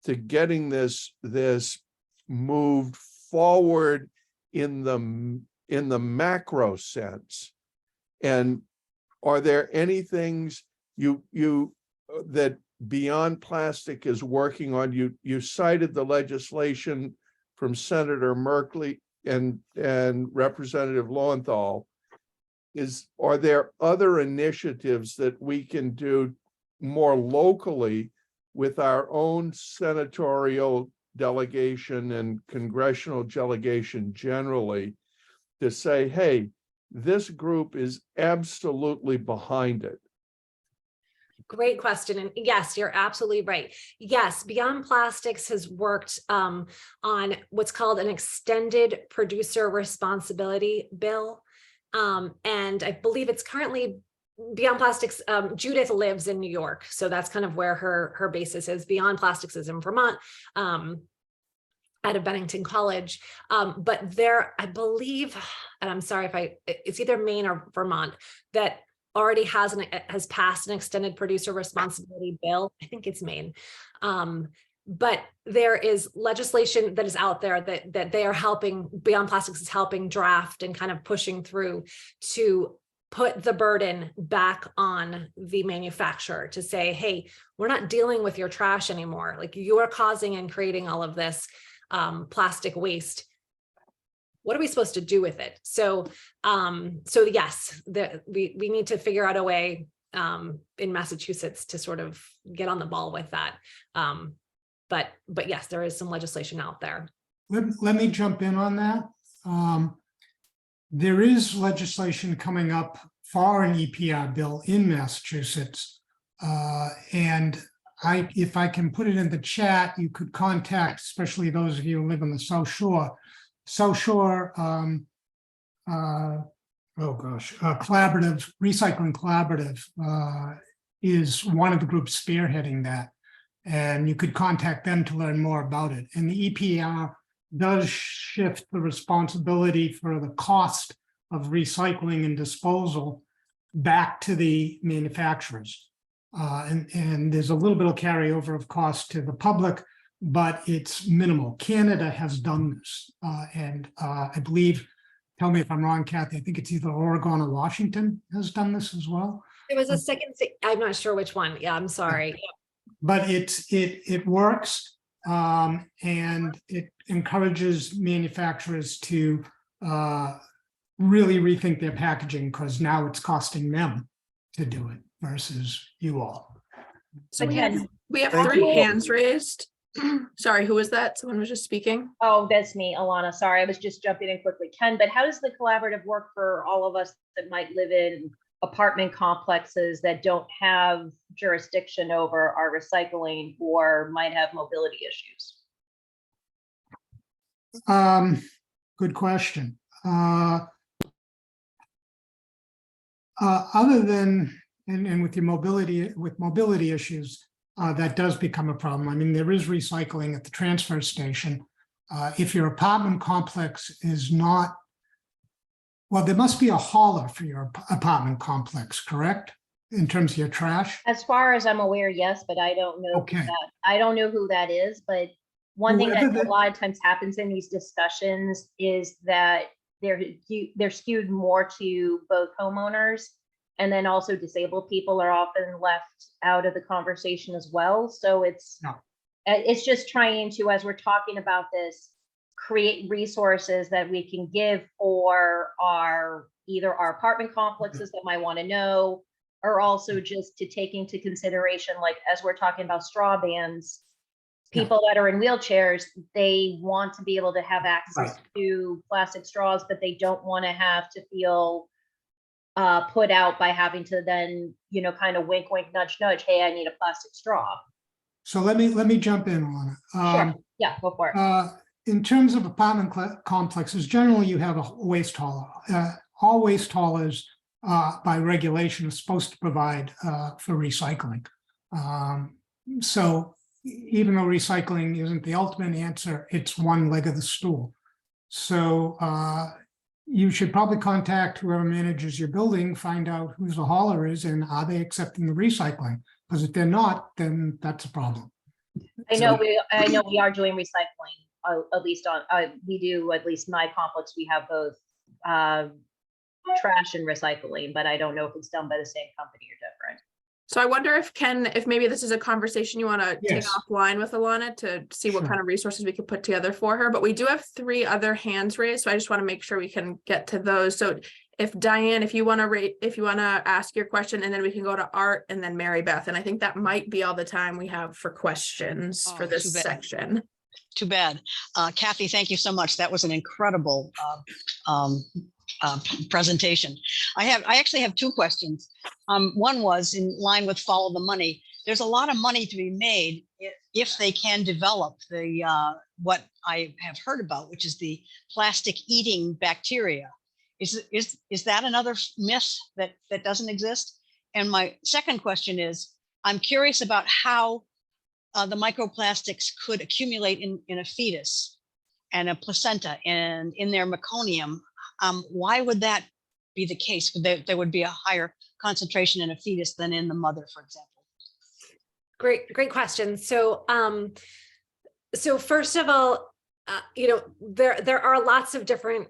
to getting this moved forward in the macro sense. And are there any things you that Beyond Plastic is working on? You cited the legislation from Senator Merkley and Representative Lowenthal. Are there other initiatives that we can do more locally with our own senatorial delegation and congressional delegation generally to say, hey, this group is absolutely behind it? Great question. And yes, you're absolutely right. Yes, Beyond Plastics has worked on what's called an extended producer responsibility bill. And I believe it's currently Beyond Plastics. Judith lives in New York, so that's kind of where her basis is. Beyond Plastics is in Vermont, out of Bennington College. But there, I believe, and I'm sorry if it's either Maine or Vermont, that already has passed an extended producer responsibility bill. I think it's Maine. But there is legislation that is out there that they are helping, Beyond Plastics is helping draft and kind of pushing through to put the burden back on the manufacturer to say, hey, we're not dealing with your trash anymore. Like, you are causing and creating all of this plastic waste. What are we supposed to do with it? So yes, we need to figure out a way in Massachusetts to sort of get on the ball with that. But yes, there is some legislation out there. Let me jump in on that. There is legislation coming up for an EPR bill in Massachusetts. And if I can put it in the chat, you could contact, especially those of you who live on the South Shore. South Shore, Recycling Collaborative is one of the groups spearheading that. And you could contact them to learn more about it. And the EPR does shift the responsibility for the cost of recycling and disposal back to the manufacturers. And there's a little bit of carryover of cost to the public, but it's minimal. Canada has done this. And I believe, tell me if I'm wrong, Kathy, I think it's either Oregon or Washington has done this as well. There was a second, I'm not sure which one. Yeah, I'm sorry. But it works, and it encourages manufacturers to really rethink their packaging, because now it's costing them to do it versus you all. So Ken, we have Thank 3 you. hands raised. Sorry, who was that? Someone was just speaking. Oh, that's me, Alana. Sorry, I was just jumping in quickly. Ken, but how does the collaborative work for all of us that might live in apartment complexes that don't have jurisdiction over our recycling or might have mobility issues? Good question. Other than, and with your mobility issues, that does become a problem. I mean, there is recycling at the transfer station. If your apartment complex is not, well, there must be a hauler for your apartment complex, correct? In terms of your trash? As far as I'm aware, yes, but I don't know. Okay. I don't know who that is, but one thing Whoever that the- a lot of times happens in these discussions is that they're skewed more to both homeowners, and then also disabled people are often left out of the conversation as well. So it's just trying to, as we're talking about this, create resources that we can give for either our apartment complexes that might want to know, or also just to take into consideration, like as we're talking about straw bans, people that are in wheelchairs, they want to be able to have access to plastic straws, but they don't want to have to feel put out by having to then, kind of wink, wink, nudge, nudge. Hey, I need a plastic straw. So let me jump in on it. Sure. Yeah, go for it. in terms of apartment complexes, generally you have a waste hauler. All waste haulers, by regulation, are supposed to provide for recycling. So even though recycling isn't the ultimate answer, it's one leg of the stool. So you should probably contact whoever manages your building, find out who the hauler is, and are they accepting the recycling? Because if they're not, then that's a problem. I know we are doing recycling, at least on, we do, at least my complex, we have both trash and recycling, but I don't know if it's done by the same company or different. So I wonder if maybe this is a conversation you want to take Yes. offline with Alana to see what Sure. kind of resources we could put together for her. But we do have 3 other hands raised, so I just want to make sure we can get to those. So if Diane, if you want to ask your question, and then we can go to Art and then Mary Beth. And I think that might be all the time we have for questions for Oh, this too bad. section. Too bad. Kathy, thank you so much. That was an incredible presentation. I actually have 2 questions. One was in line with follow the money. There's a lot of money to be made if they can develop the what I have heard about, which is the plastic eating bacteria. Is that another myth that doesn't exist? And my second question is, I'm curious about how the microplastics could accumulate in a fetus and a placenta and in their meconium. Why would that be the case? There would be a higher concentration in a fetus than in the mother, for example. Great question. So, so first of all, there are lots of different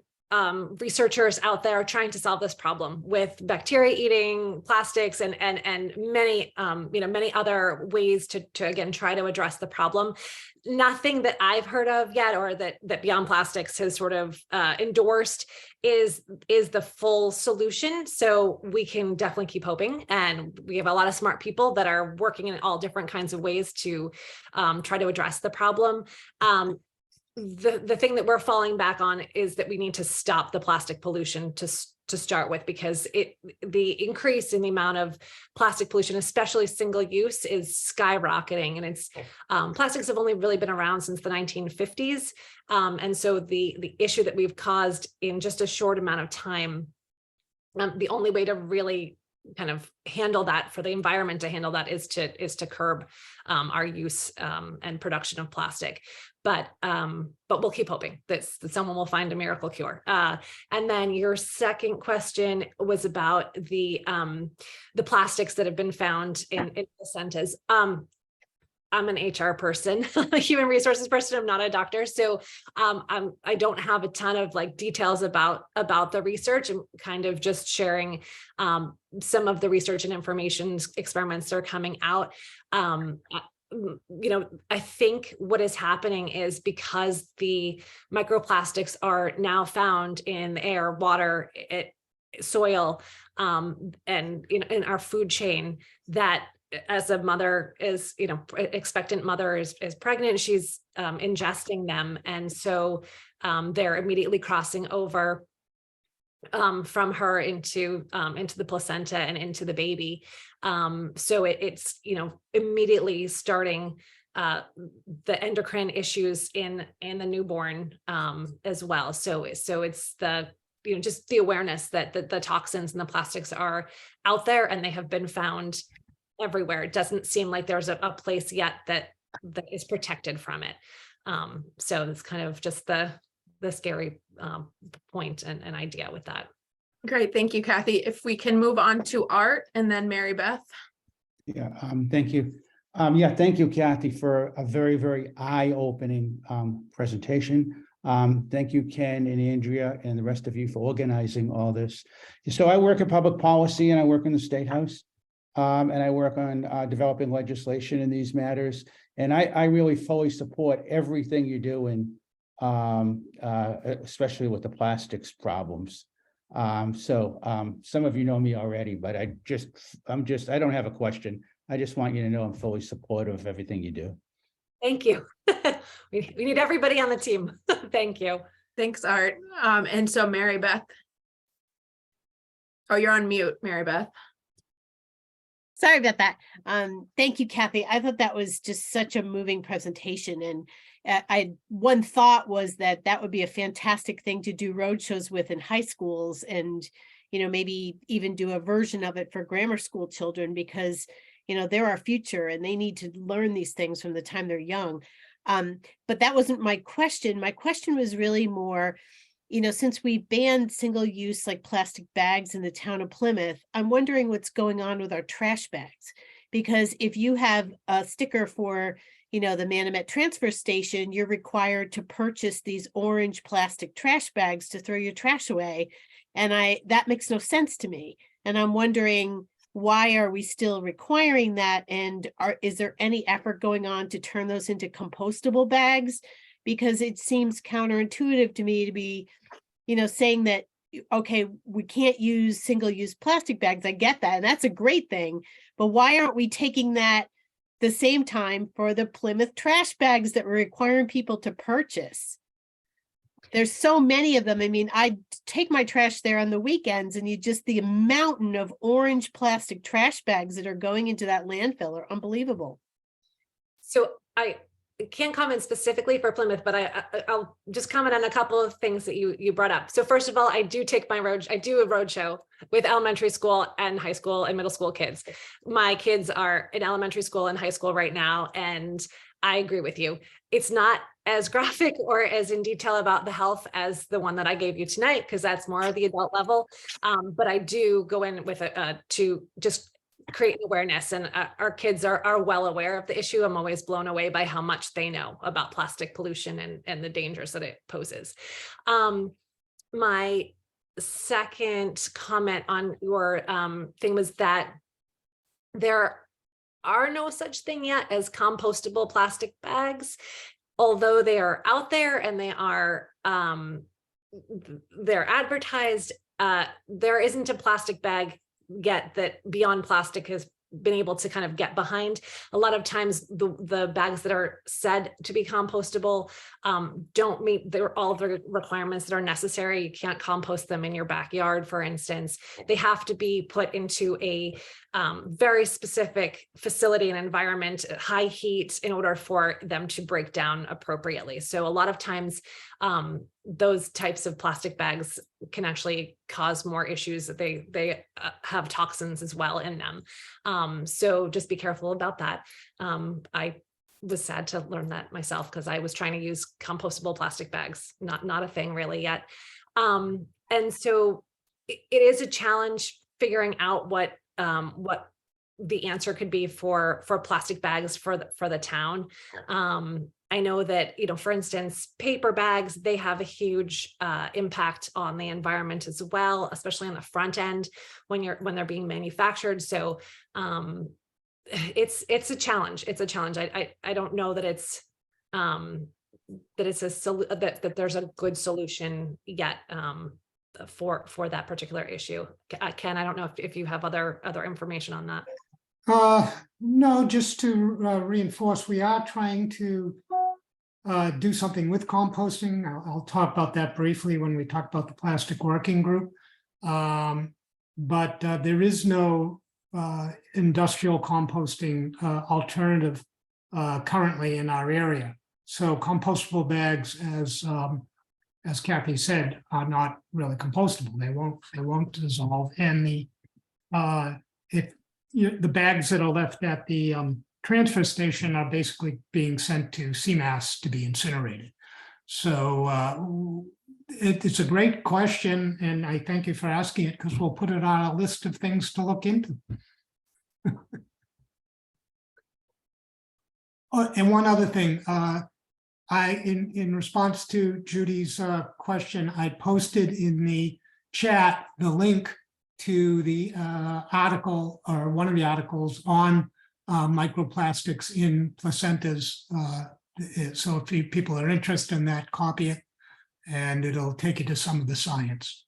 researchers out there trying to solve this problem with bacteria eating plastics and many many other ways to again try to address the problem. Nothing that I've heard of yet, or that Beyond Plastics has sort of endorsed, is the full solution. So we can definitely keep hoping, and we have a lot of smart people that are working in all different kinds of ways to try to address the problem. The thing that we're falling back on is that we need to stop the plastic pollution to start with, because the increase in the amount of plastic pollution, especially single use, is skyrocketing. And it's plastics have only really been around since the 1950s. And so the issue that we've caused in just a short amount of time, the only way to really kind of handle that, for the environment to handle that, is to curb our use and production of plastic. But we'll keep hoping that someone will find a miracle cure. And then your second question was about the plastics that have been found in placentas. I'm an HR person, a human resources person. I'm not a doctor, so I don't have a ton of details about the research. I'm kind of just sharing some of the research and information experiments that are coming out. I think what is happening is because the microplastics are now found in the air, water, soil, and in our food chain, that as a mother is, expectant mother is pregnant, she's ingesting them. And so they're immediately crossing over from her into the placenta and into the baby. So it's, immediately starting the endocrine issues in the newborn as well. So it's the, just the awareness that the toxins and the plastics are out there, and they have been found everywhere. It doesn't seem like there's a place yet that is protected from it. So it's kind of just the scary point and idea with that. Great, thank you, Kathy. If we can move on to Art and then Mary Beth. Yeah, thank you. Yeah, thank you, Kathy, for a very, very eye-opening presentation. Thank you, Ken and Andrea and the rest of you for organizing all this. So I work in public policy and I work in the State House. And I work on developing legislation in these matters. And I really fully support everything you're doing, especially with the plastics problems. Some of you know me already, but I don't have a question. I just want you to know I'm fully supportive of everything you do. Thank you. We need everybody on the team. Thank you. Thanks, Art. And so Mary Beth. Oh, you're on mute, Mary Beth. Sorry about that. Thank you, Kathy. I thought that was just such a moving presentation. And one thought was that that would be a fantastic thing to do roadshows with in high schools, and, maybe even do a version of it for grammar school children, because, they're our future and they need to learn these things from the time they're young. But that wasn't my question. My question was really more, since we banned single-use like plastic bags in the town of Plymouth, I'm wondering what's going on with our trash bags. Because if you have a sticker for, the Manomet transfer station, you're required to purchase these orange plastic trash bags to throw your trash away. And that makes no sense to me. And I'm wondering, why are we still requiring that? And is there any effort going on to turn those into compostable bags? Because it seems counterintuitive to me to be, saying that, okay, we can't use single-use plastic bags. I get that, and that's a great thing. But why aren't we taking that the same time for the Plymouth trash bags that we're requiring people to purchase? There's so many of them. I mean, I take my trash there on the weekends, and the mountain of orange plastic trash bags that are going into that landfill are unbelievable. So I can't comment specifically for Plymouth, but I'll just comment on a couple of things that you brought up. So first of all, I do a roadshow with elementary school and high school and middle school kids. My kids are in elementary school and high school right now, and I agree with you. It's not as graphic or as in detail about the health as the one that I gave you tonight, because that's more of the adult level. But I do go in with to just create awareness, and our kids are well aware of the issue. I'm always blown away by how much they know about plastic pollution and the dangers that it poses. My second comment on your thing was that there are no such thing yet as compostable plastic bags, although they are out there and they're advertised. There isn't a plastic bag yet that Beyond Plastic has been able to kind of get behind. A lot of times the bags that are said to be compostable don't meet all of the requirements that are necessary. You can't compost them in your backyard, for instance. They have to be put into a very specific facility and environment at high heat in order for them to break down appropriately. So a lot of times those types of plastic bags can actually cause more issues. That they have toxins as well in them. So just be careful about that. I was sad to learn that myself, because I was trying to use compostable plastic bags, not a thing really yet. And so it is a challenge figuring out what the answer could be for plastic bags for the town. I know that, for instance, paper bags, they have a huge impact on the environment as well, especially on the front end when they're being manufactured. So it's a challenge. It's a challenge. I don't know that that there's a good solution yet for that particular issue. Ken, I don't know if you have other information on that. No, just to reinforce, we are trying to do something with composting. I'll talk about that briefly when we talk about the plastic working group. But there is no industrial composting alternative currently in our area. So compostable bags, as Kathy said, are not really compostable. They won't dissolve. And the bags that are left at the transfer station are basically being sent to CMAS to be incinerated. So it's a great question, and I thank you for asking it, because we'll put it on a list of things to look into. Oh, and one other thing, in response to Judy's question, I posted in the chat the link to the article, or one of the articles on microplastics in placentas. So if people are interested in that, copy it, and it'll take you to some of the science.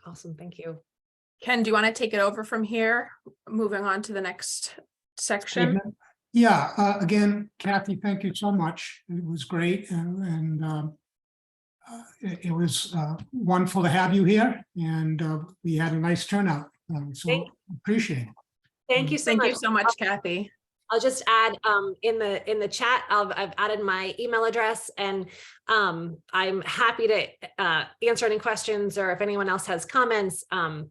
Awesome, thank you. Ken, do you want to take it over from here, moving on to the next section? Yeah, again, Kathy, thank you so much. It was great, and it was wonderful to have you here, and we had a nice turnout, so appreciate it. Thank you so Thank much. you so much, Kathy. I'll just add in the chat, I've added my email address, and I'm happy to answer any questions, or if anyone else has comments,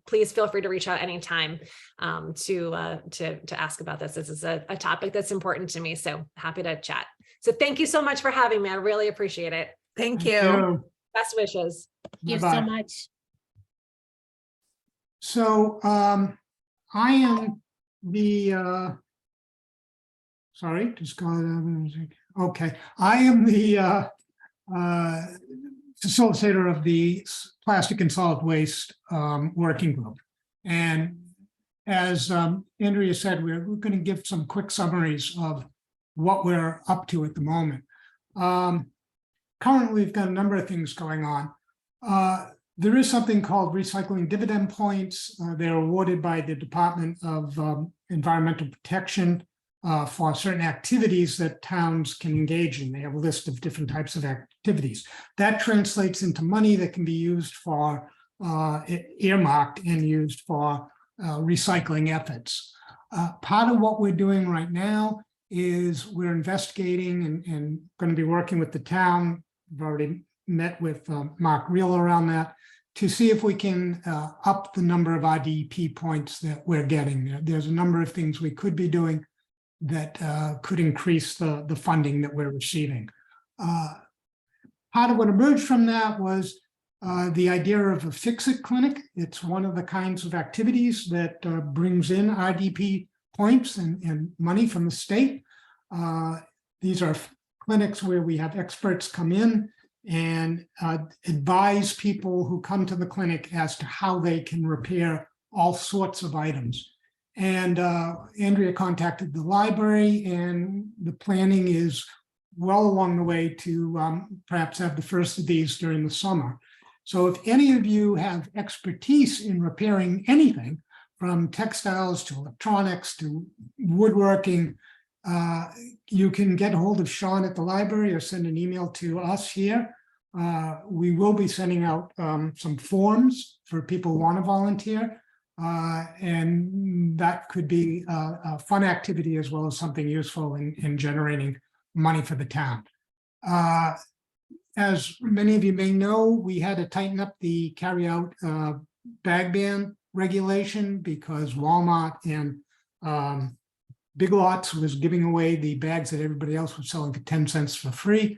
please feel free to reach out anytime to ask about this. This is a topic that's important to me, so happy to chat. So thank you so much for having me. I really appreciate it. Thank you. Best wishes. Thank you Bye-bye. so much. So I am the sorry, just got okay. I am the facilitator of the plastic and solid waste working group. And as Andrea said, we're going to give some quick summaries of what we're up to at the moment. Currently, we've got a number of things going on. There is something called recycling dividend points. They're awarded by the Department of Environmental Protection for certain activities that towns can engage in. They have a list of different types of activities. That translates into money that can be used for earmarked and used for recycling efforts. Part of what we're doing right now is we're investigating and going to be working with the town. We've already met with Mark Reel around that to see if we can up the number of RDP points that we're getting. There's a number of things we could be doing that could increase the funding that we're receiving. Part of what emerged from that was the idea of a fix-it clinic. It's one of the kinds of activities that brings in RDP points and money from the state. These are clinics where we have experts come in and advise people who come to the clinic as to how they can repair all sorts of items. And Andrea contacted the library, and the planning is well along the way to perhaps have the first of these during the summer. So if any of you have expertise in repairing anything from textiles to electronics to woodworking, you can get a hold of Sean at the library or send an email to us here. We will be sending out some forms for people who want to volunteer. And that could be a fun activity as well as something useful in generating money for the town. As many of you may know, we had to tighten up the carry-out bag ban regulation because Walmart and Big Lots was giving away the bags that everybody else was selling for 10 cents for free.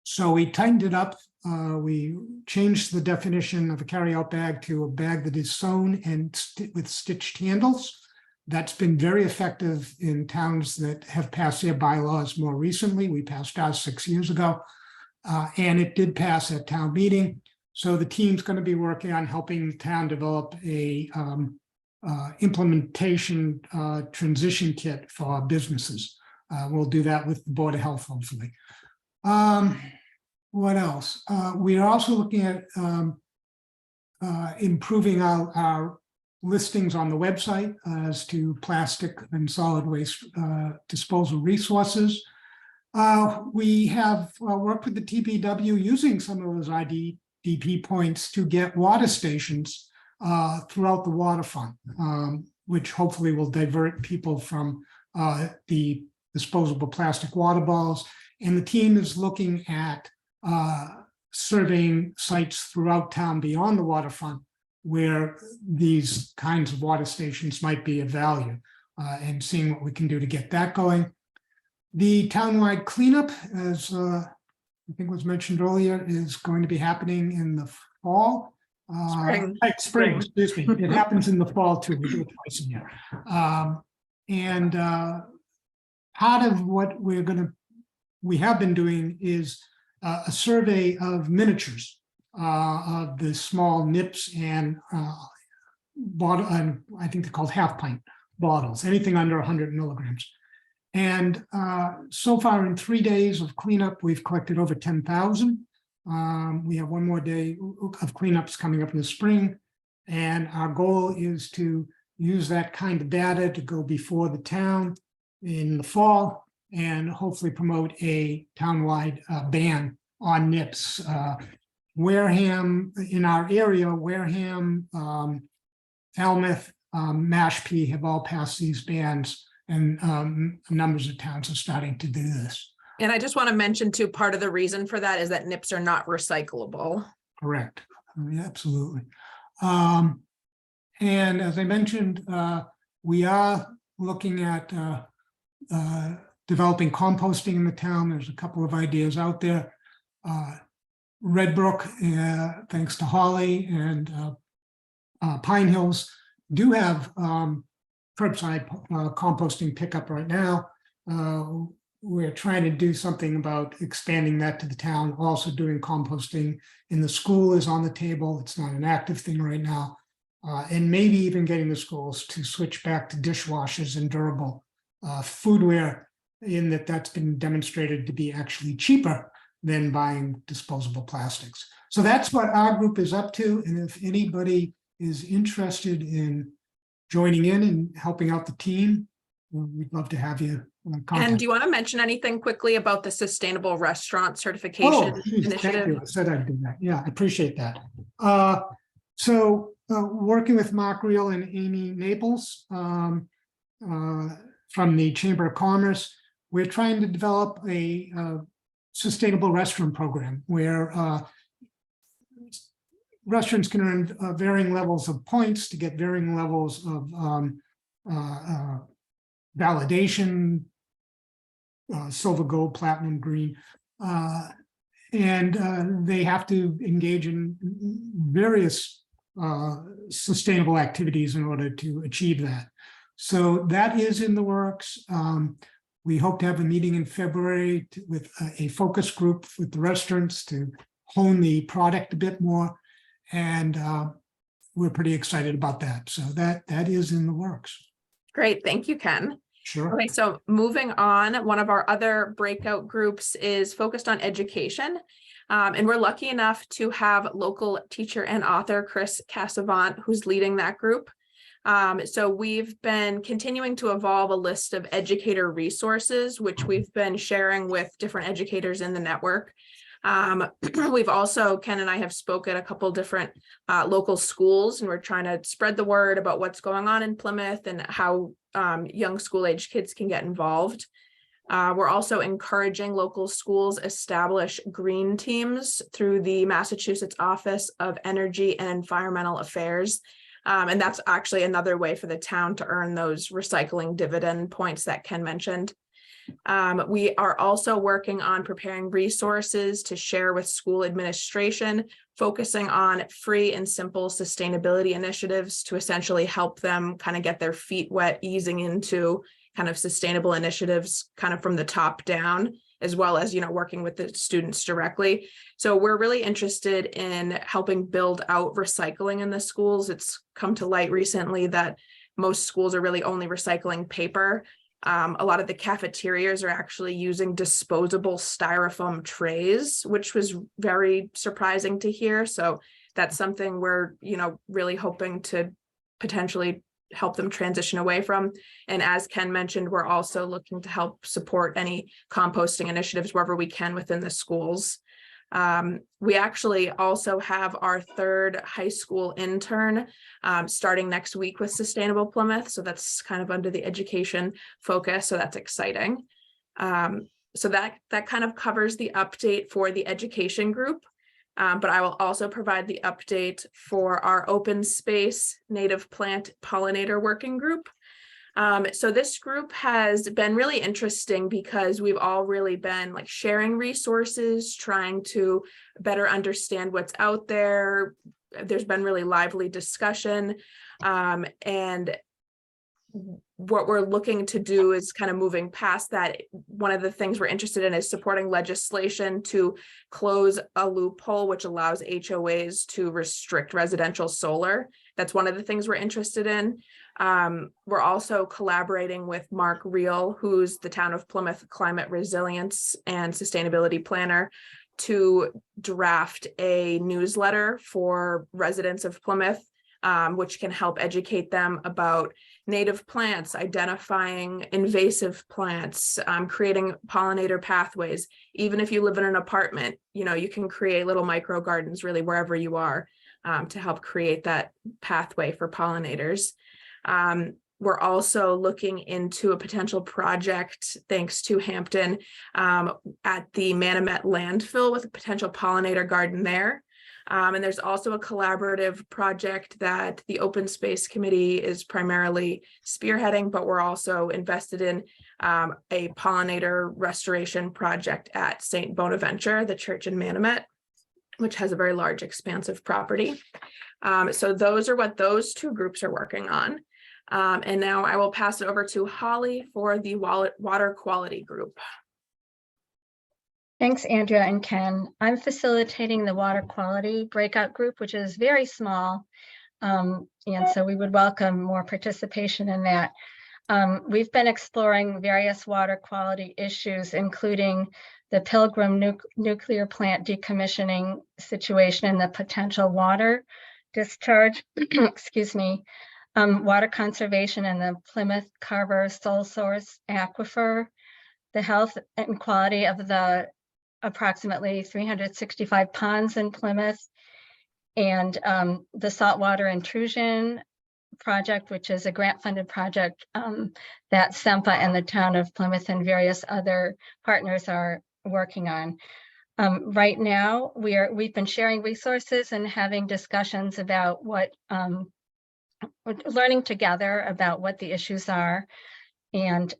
So we tightened it up. We changed the definition of a carry-out bag to a bag that is sewn and with stitched handles. That's been very effective in towns that have passed their bylaws more recently. We passed ours 6 years ago, and it did pass at town meeting. So the team's going to be working on helping the town develop a implementation transition kit for businesses. We'll do that with the Board of Health, hopefully. What else? We are also looking at improving our listings on the website as to plastic and solid waste disposal resources. We have worked with the TPW using some of those IDP points to get water stations throughout the waterfront, which hopefully will divert people from the disposable plastic water bottles. And the team is looking at surveying sites throughout town beyond the waterfront where these kinds of water stations might be of value, and seeing what we can do to get that going. The townwide cleanup, as I think was mentioned earlier, is going to be happening in the fall. Spring, excuse me. It happens in the fall too. We do it twice a year. And part of what we have been doing is a survey of miniatures of the small nips and bottle, and I think they're called half pint bottles, anything under 100 milligrams. And so far in 3 days of cleanup, we've collected over 10,000. We have one more day of cleanups coming up in the spring. And our goal is to use that kind of data to go before the town in the fall and hopefully promote a townwide ban on nips. Wareham, in our area, Wareham, Falmouth, Mashpee have all passed these bans, and numbers of towns are starting to do this. And I just want to mention too, part of the reason for that is that nips are not recyclable. Correct. Yeah, absolutely. And as I mentioned, we are looking at developing composting in the town. There's a couple of ideas out there. Red Brook, thanks to Holly and Pine Hills, do have curbside composting pickup right now. We're trying to do something about expanding that to the town. Also doing composting in the school is on the table. It's not an active thing right now. And maybe even getting the schools to switch back to dishwashers and durable foodware, in that that's been demonstrated to be actually cheaper than buying disposable plastics. So that's what our group is up to. And if anybody is interested in joining in and helping out the team, we'd love to have you. And do you want to mention anything quickly about the sustainable restaurant Oh, certification geez, thank initiative? you. I said I'd do that. Yeah, I appreciate that. Working with Mark Reel and Amy Naples from the Chamber of Commerce, we're trying to develop a sustainable restaurant program where restaurants can earn varying levels of points to get varying levels of validation, silver, gold, platinum, green, and they have to engage in various sustainable activities in order to achieve that. So that is in the works. We hope to have a meeting in February with a focus group with the restaurants to hone the product a bit more. And we're pretty excited about that. So that is in the works. Great, thank you, Ken. Sure. Okay, so moving on, one of our other breakout groups is focused on education. And we're lucky enough to have local teacher and author Chris Cassavant, who's leading that group. So we've been continuing to evolve a list of educator resources, which we've been sharing with different educators in the network. We've also, Ken and I have spoken at a couple different local schools, and we're trying to spread the word about what's going on in Plymouth and how young school age kids can get involved. We're also encouraging local schools establish green teams through the Massachusetts Office of Energy and Environmental Affairs. And that's actually another way for the town to earn those recycling dividend points that Ken mentioned. We are also working on preparing resources to share with school administration, focusing on free and simple sustainability initiatives to essentially help them kind of get their feet wet, easing into kind of sustainable initiatives kind of from the top down, as well as, working with the students directly. So we're really interested in helping build out recycling in the schools. It's come to light recently that most schools are really only recycling paper. A lot of the cafeterias are actually using disposable styrofoam trays, which was very surprising to hear. So that's something we're, really hoping to potentially help them transition away from. And as Ken mentioned, we're also looking to help support any composting initiatives wherever we can within the schools. We actually also have our third high school intern starting next week with Sustainable Plymouth. So that's kind of under the education focus. So that's exciting. So that kind of covers the update for the education group. But I will also provide the update for our open space native plant pollinator working group. So this group has been really interesting because we've all really been like sharing resources, trying to better understand what's out there. There's been really lively discussion. And what we're looking to do is kind of moving past that. One of the things we're interested in is supporting legislation to close a loophole which allows HOAs to restrict residential solar. That's one of the things we're interested in. We're also collaborating with Mark Reel, who's the Town of Plymouth Climate Resilience and Sustainability Planner, to draft a newsletter for residents of Plymouth, which can help educate them about native plants, identifying invasive plants, creating pollinator pathways. Even if you live in an apartment, you can create little micro gardens really wherever you are to help create that pathway for pollinators. We're also looking into a potential project, thanks to Hampton, at the Manomet landfill with a potential pollinator garden there. And there's also a collaborative project that the Open Space Committee is primarily spearheading, but we're also invested in a pollinator restoration project at St. Bonaventure, the church in Manomet, which has a very large expanse of property. So those are what those two groups are working on. And now I will pass it over to Holly for the water quality group. Thanks, Andrea and Ken. I'm facilitating the water quality breakout group, which is very small. And so we would welcome more participation in that. We've been exploring various water quality issues, including the Pilgrim nuclear plant decommissioning situation and the potential water discharge, excuse me, water conservation in the Plymouth Carver sole source aquifer, the health and quality of the approximately 365 ponds in Plymouth, and the saltwater intrusion project, which is a grant-funded project that SEMPA and the town of Plymouth and various other partners are working on. Right now, we've been sharing resources and having discussions about what, learning together about what the issues are. And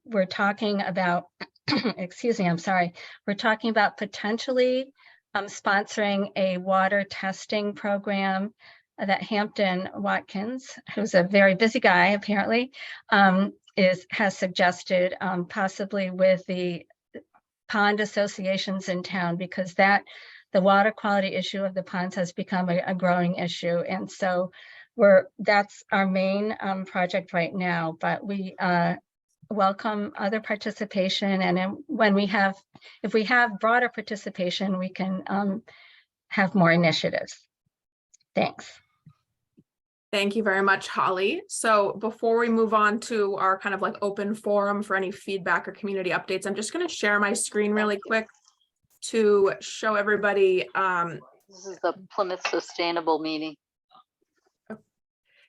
we're talking about, excuse me, I'm sorry. We're talking about potentially sponsoring a water testing program that Hampton Watkins, who's a very busy guy apparently, has suggested, possibly with the pond associations in town, because the water quality issue of the ponds has become a growing issue. And so that's our main project right now, but we welcome other participation. And if we have broader participation, we can have more initiatives. Thanks. Thank you very much, Holly. So before we move on to our kind of like open forum for any feedback or community updates, I'm just going to share my screen really quick to show everybody. This is the Plymouth Sustainable meeting.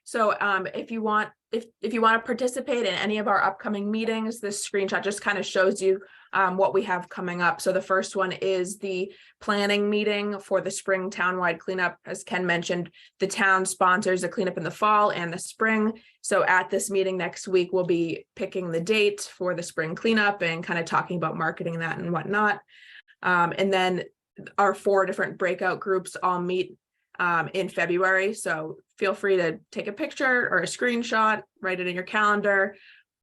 So if you want to participate in any of our upcoming meetings, this screenshot just kind of shows you what we have coming up. So the first one is the planning meeting for the spring townwide cleanup. As Ken mentioned, the town sponsors a cleanup in the fall and the spring. So at this meeting next week, we'll be picking the date for the spring cleanup and kind of talking about marketing that and whatnot. And then our 4 different breakout groups all meet in February. So feel free to take a picture or a screenshot, write it in your calendar,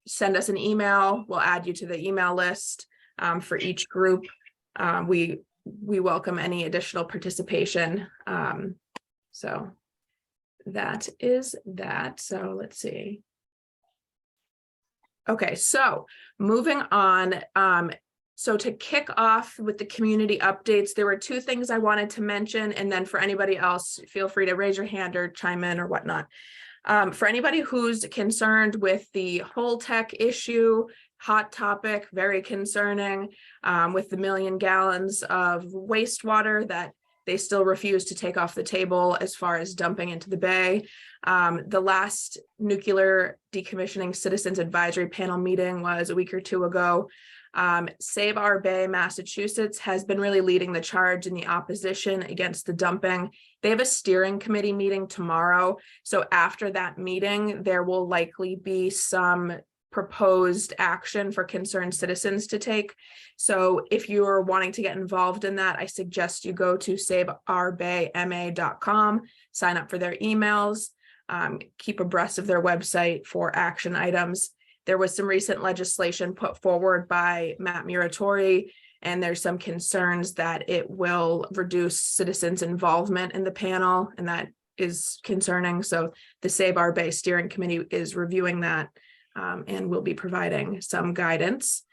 send us an email. We'll add you to the email list for each group. We welcome any additional participation. So that is that. So let's see. Okay, so moving on. So to kick off with the community updates, there were 2 things I wanted to mention, and then for anybody else, feel free to raise your hand or chime in or whatnot. For anybody who's concerned with the whole tech issue, hot topic, very concerning, with the 1 million gallons of wastewater that they still refuse to take off the table as far as dumping into the bay. The last nuclear decommissioning citizens advisory panel meeting was a week or 2 ago. Save Our Bay, Massachusetts has been really leading the charge in the opposition against the dumping. They have a steering committee meeting tomorrow. So after that meeting, there will likely be some proposed action for concerned citizens to take. So if you're wanting to get involved in that, I suggest you go to saveourbayma.com, sign up for their emails, keep abreast of their website for action items. There was some recent legislation put forward by Matt Muratori, and there's some concerns that it will reduce citizens' involvement in the panel, and that is concerning. So the Save Our Bay Steering Committee is reviewing that and will be providing some guidance.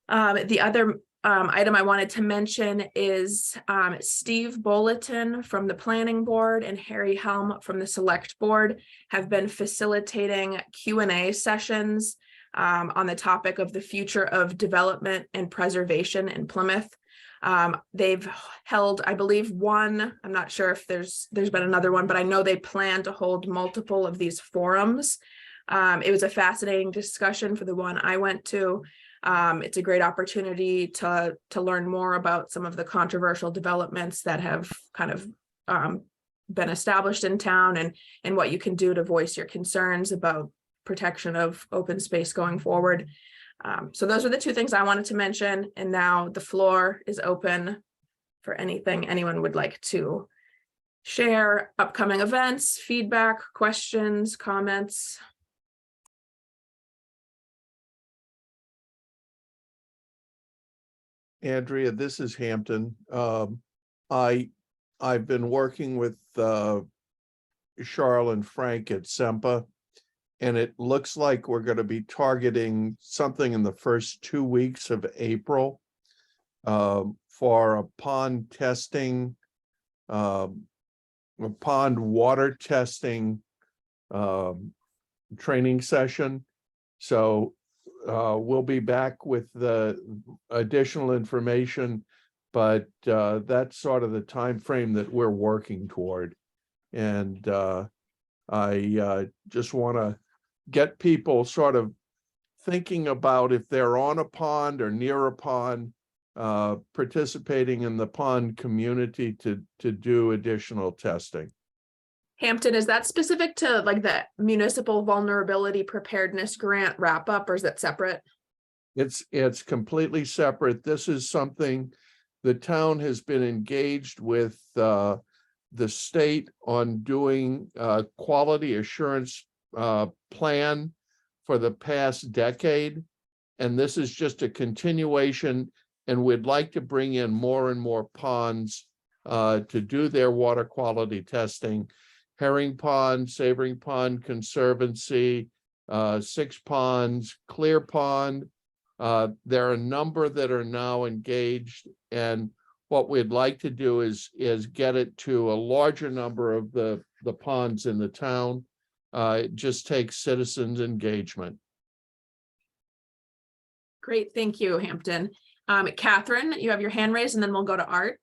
The other item I wanted to mention is Steve Bulletin from the Planning Board and Harry Helm from the Select Board have been facilitating Q&A sessions on the topic of the future of development and preservation in Plymouth. They've held, I believe, one. I'm not sure if there's been another one, but I know they plan to hold multiple of these forums. It was a fascinating discussion for the one I went to. It's a great opportunity to learn more about some of the controversial developments that have kind of been established in town, and what you can do to voice your concerns about protection of open space going forward. So those are the two things I wanted to mention, and now the floor is open for anything anyone would like to share, upcoming events, feedback, questions, comments. Andrea, this is Hampton. I've been working with Charl and Frank at SEMPA, and it looks like we're going to be targeting something in the first 2 weeks of April for a pond testing, a pond water testing training session. So we'll be back with the additional information, but that's sort of the time frame that we're working toward. And I just want to get people sort of thinking about, if they're on a pond or near a pond, participating in the pond community to do additional testing. Hampton, is that specific to like the municipal vulnerability preparedness grant wrap up, or is that separate? It's completely separate. This is something the town has been engaged with the state on doing a quality assurance plan for the past decade. And this is just a continuation, and we'd like to bring in more and more ponds to do their water quality testing. Herring Pond, Savoring Pond Conservancy, Six Ponds, Clear Pond. There are a number that are now engaged, and what we'd like to do is get it to a larger number of the ponds in the town. It just takes citizens' engagement. Great, thank you, Hampton. Catherine, you have your hand raised, and then we'll go to Art.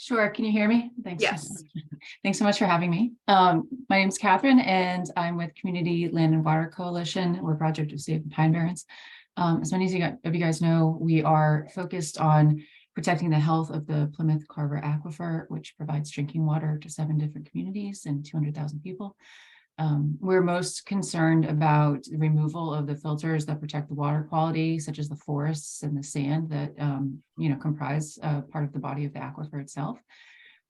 Sure. Can you hear me? Thanks. Yes. Thanks so much for having me. My name is Catherine, and I'm with Community Land and Water Coalition. We're a project of Save the Pine Barrens. As many of you guys know, we are focused on protecting the health of the Plymouth Carver Aquifer, which provides drinking water to 7 different communities and 200,000 people. We're most concerned about the removal of the filters that protect the water quality, such as the forests and the sand that comprise part of the body of the aquifer itself.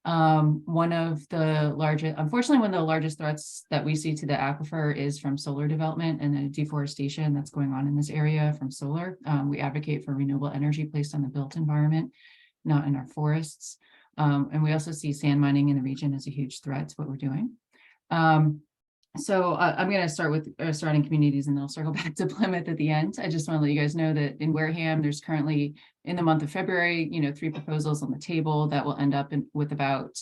One of the largest threats that we see to the aquifer is from solar development and the deforestation that's going on in this area from solar. We advocate for renewable energy placed on the built environment, not in our forests. And we also see sand mining in the region as a huge threat to what we're doing. So I'm going to start with surrounding communities, and then I'll circle back to Plymouth at the end. I just want to let you guys know that in Wareham, there's currently, in the month of February, 3 proposals on the table that will end up with about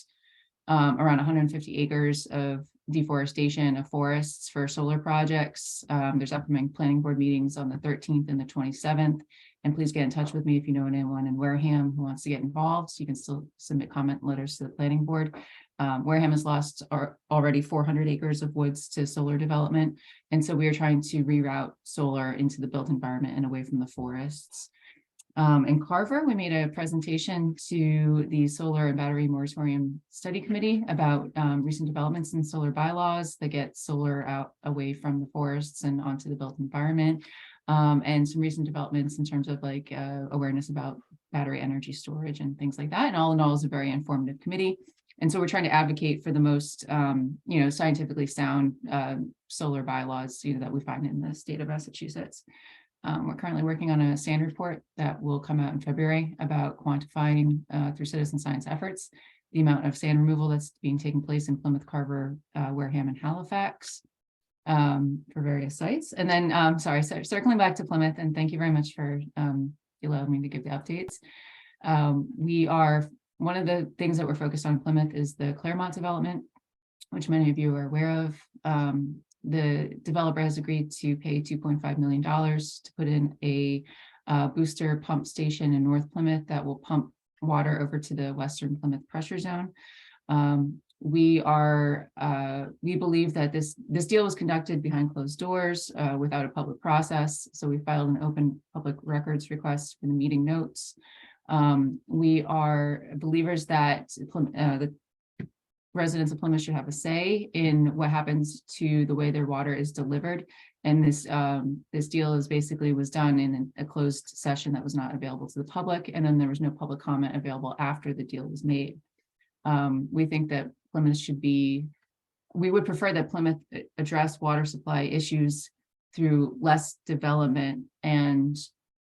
around 150 acres of deforestation of forests for solar projects. There's upcoming planning board meetings on the 13th and the 27th. And please get in touch with me if you know anyone in Wareham who wants to get involved. So you can still submit comment letters to the planning board. Wareham has lost already 400 acres of woods to solar development. And so we are trying to reroute solar into the built environment and away from the forests. In Carver, we made a presentation to the Solar and Battery Moratorium Study Committee about recent developments in solar bylaws that get solar out away from the forests and onto the built environment. And some recent developments in terms of like awareness about battery energy storage and things like that. And all in all, is a very informative committee. And so we're trying to advocate for the most, scientifically sound solar bylaws, that we find in the state of Massachusetts. We're currently working on a SAND report that will come out in February about quantifying through citizen science efforts the amount of sand removal that's being taken place in Plymouth, Carver, Wareham, and Halifax for various sites. And then, circling back to Plymouth, and thank you very much for allowing me to give the updates. One of the things that we're focused on in Plymouth is the Claremont development, which many of you are aware of. The developer has agreed to pay $2.5 million to put in a booster pump station in North Plymouth that will pump water over to the Western Plymouth pressure zone. We believe that this deal was conducted behind closed doors without a public process. So we filed an open public records request for the meeting notes. We are believers that the residents of Plymouth should have a say in what happens to the way their water is delivered. And this deal was done in a closed session that was not available to the public. And then there was no public comment available after the deal was made. We think that Plymouth we would prefer that Plymouth address water supply issues through less development and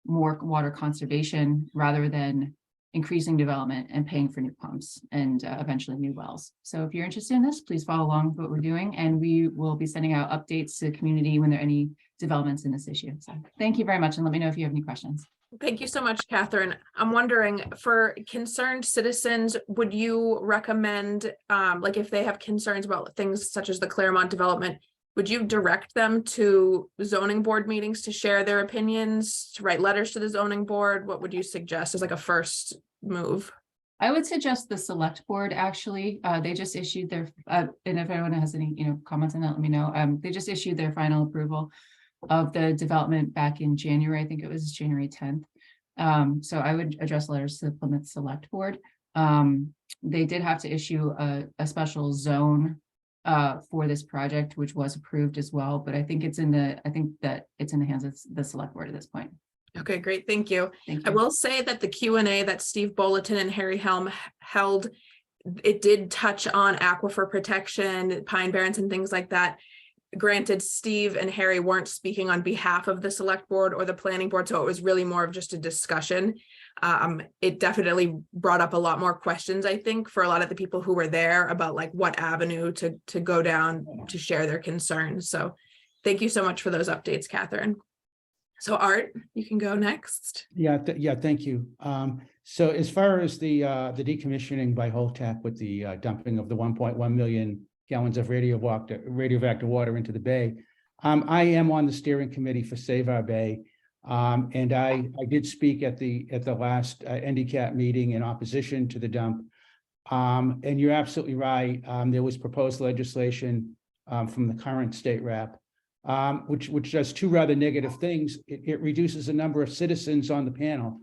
more water conservation rather than increasing development and paying for new pumps and eventually new wells. So if you're interested in this, please follow along with what we're doing, and we will be sending out updates to the community when there are any developments in this issue. So thank you very much, and let me know if you have any questions. Thank you so much, Catherine. I'm wondering, for concerned citizens, would you recommend, like if they have concerns about things such as the Claremont development, would you direct them to zoning board meetings to share their opinions, to write letters to the zoning board? What would you suggest as like a first move? I would suggest the select board, actually. They just issued their, and if anyone has any, comments on that, let me know. They just issued their final approval of the development back in January. I think it was January 10th. So I would address letters to the Plymouth Select Board. They did have to issue a special zone for this project, which was approved as well. But I think that it's in the hands of the Select Board at this point. Okay, great. Thank you. Thank I you. will say that the Q&A that Steve Bulletin and Harry Helm held, it did touch on aquifer protection, pine barrens and things like that. Granted, Steve and Harry weren't speaking on behalf of the select board or the planning board, so it was really more of just a discussion. It definitely brought up a lot more questions, I think, for a lot of the people who were there about like what avenue to go down to share their concerns. So thank you so much for those updates, Catherine. So Art, you can go next. Yeah, thank you. So as far as the decommissioning by Holtec with the dumping of the 1.1 million gallons of radioactive water into the bay, I am on the steering committee for Save Our Bay, and I did speak at the last NDCAT meeting in opposition to the dump. And you're absolutely right. There was proposed legislation from the current state rep, which does two rather negative things. It reduces the number of citizens on the panel.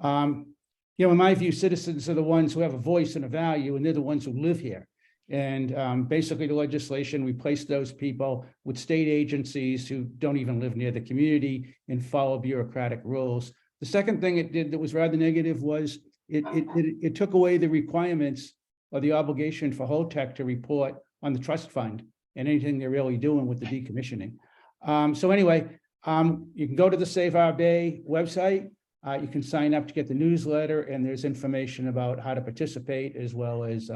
In my view, citizens are the ones who have a voice and a value, and they're the ones who live here. And basically the legislation replaced those people with state agencies who don't even live near the community and follow bureaucratic rules. The second thing it did that was rather negative was it took away the requirements or the obligation for Holtec to report on the trust fund and anything they're really doing with the decommissioning. So anyway, you can go to the Save Our Bay website. You can sign up to get the newsletter, and there's information about how to participate as well as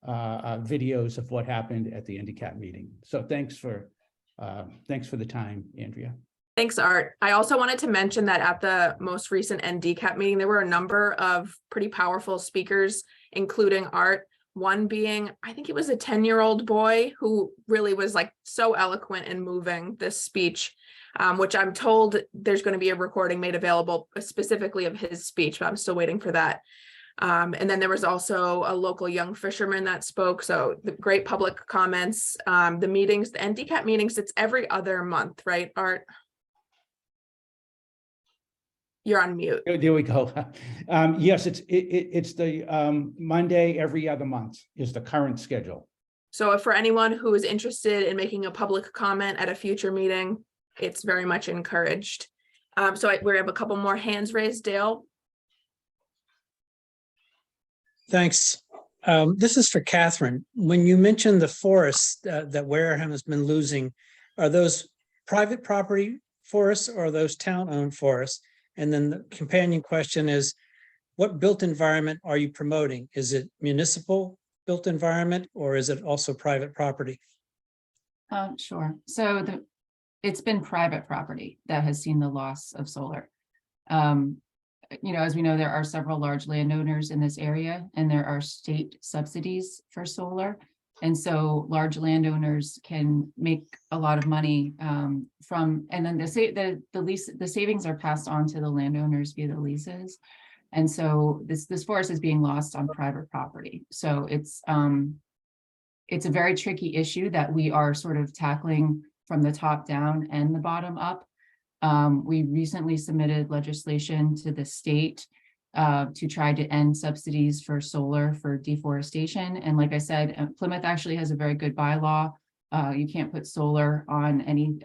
videos of what happened at the NDCAT meeting. So thanks for the time, Andrea. Thanks, Art. I also wanted to mention that at the most recent NDCAT meeting, there were a number of pretty powerful speakers, including Art. One being, I think it was a 10-year-old boy who really was like so eloquent and moving this speech, which I'm told there's going to be a recording made available specifically of his speech, but I'm still waiting for that. And then there was also a local young fisherman that spoke. So the great public comments, the meetings, the NDCAT meetings, it's every other month, right, Art? You're on mute. There we go. Yes, it's the Monday every other month is the current schedule. So for anyone who is interested in making a public comment at a future meeting, it's very much encouraged. We have a couple more hands raised. Dale. Thanks. This is for Catherine. When you mentioned the forests that Wareham has been losing, are those private property forests or are those town-owned forests? And then the companion question is, what built environment are you promoting? Is it municipal built environment or is it also private property? Sure. So it's been private property that has seen the loss of solar. As we know, there are several large landowners in this area, and there are state subsidies for solar. And so large landowners can make a lot of money from, and then the savings are passed on to the landowners via the leases. And so this forest is being lost on private property. So it's a very tricky issue that we are sort of tackling from the top down and the bottom up. We recently submitted legislation to the state to try to end subsidies for solar for deforestation. And like I said, Plymouth actually has a very good bylaw. You can't put solar on any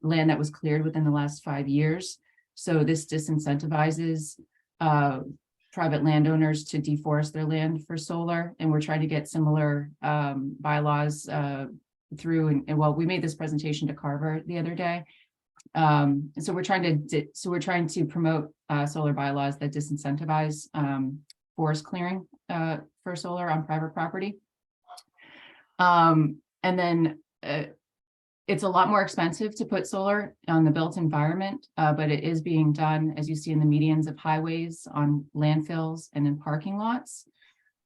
land that was cleared within the last 5 years. So this disincentivizes private landowners to deforest their land for solar. And we're trying to get similar bylaws through. And well, we made this presentation to Carver the other day. And so we're trying to promote solar bylaws that disincentivize forest clearing for solar on private property. And then it's a lot more expensive to put solar on the built environment, but it is being done, as you see in the medians of highways, on landfills and in parking lots.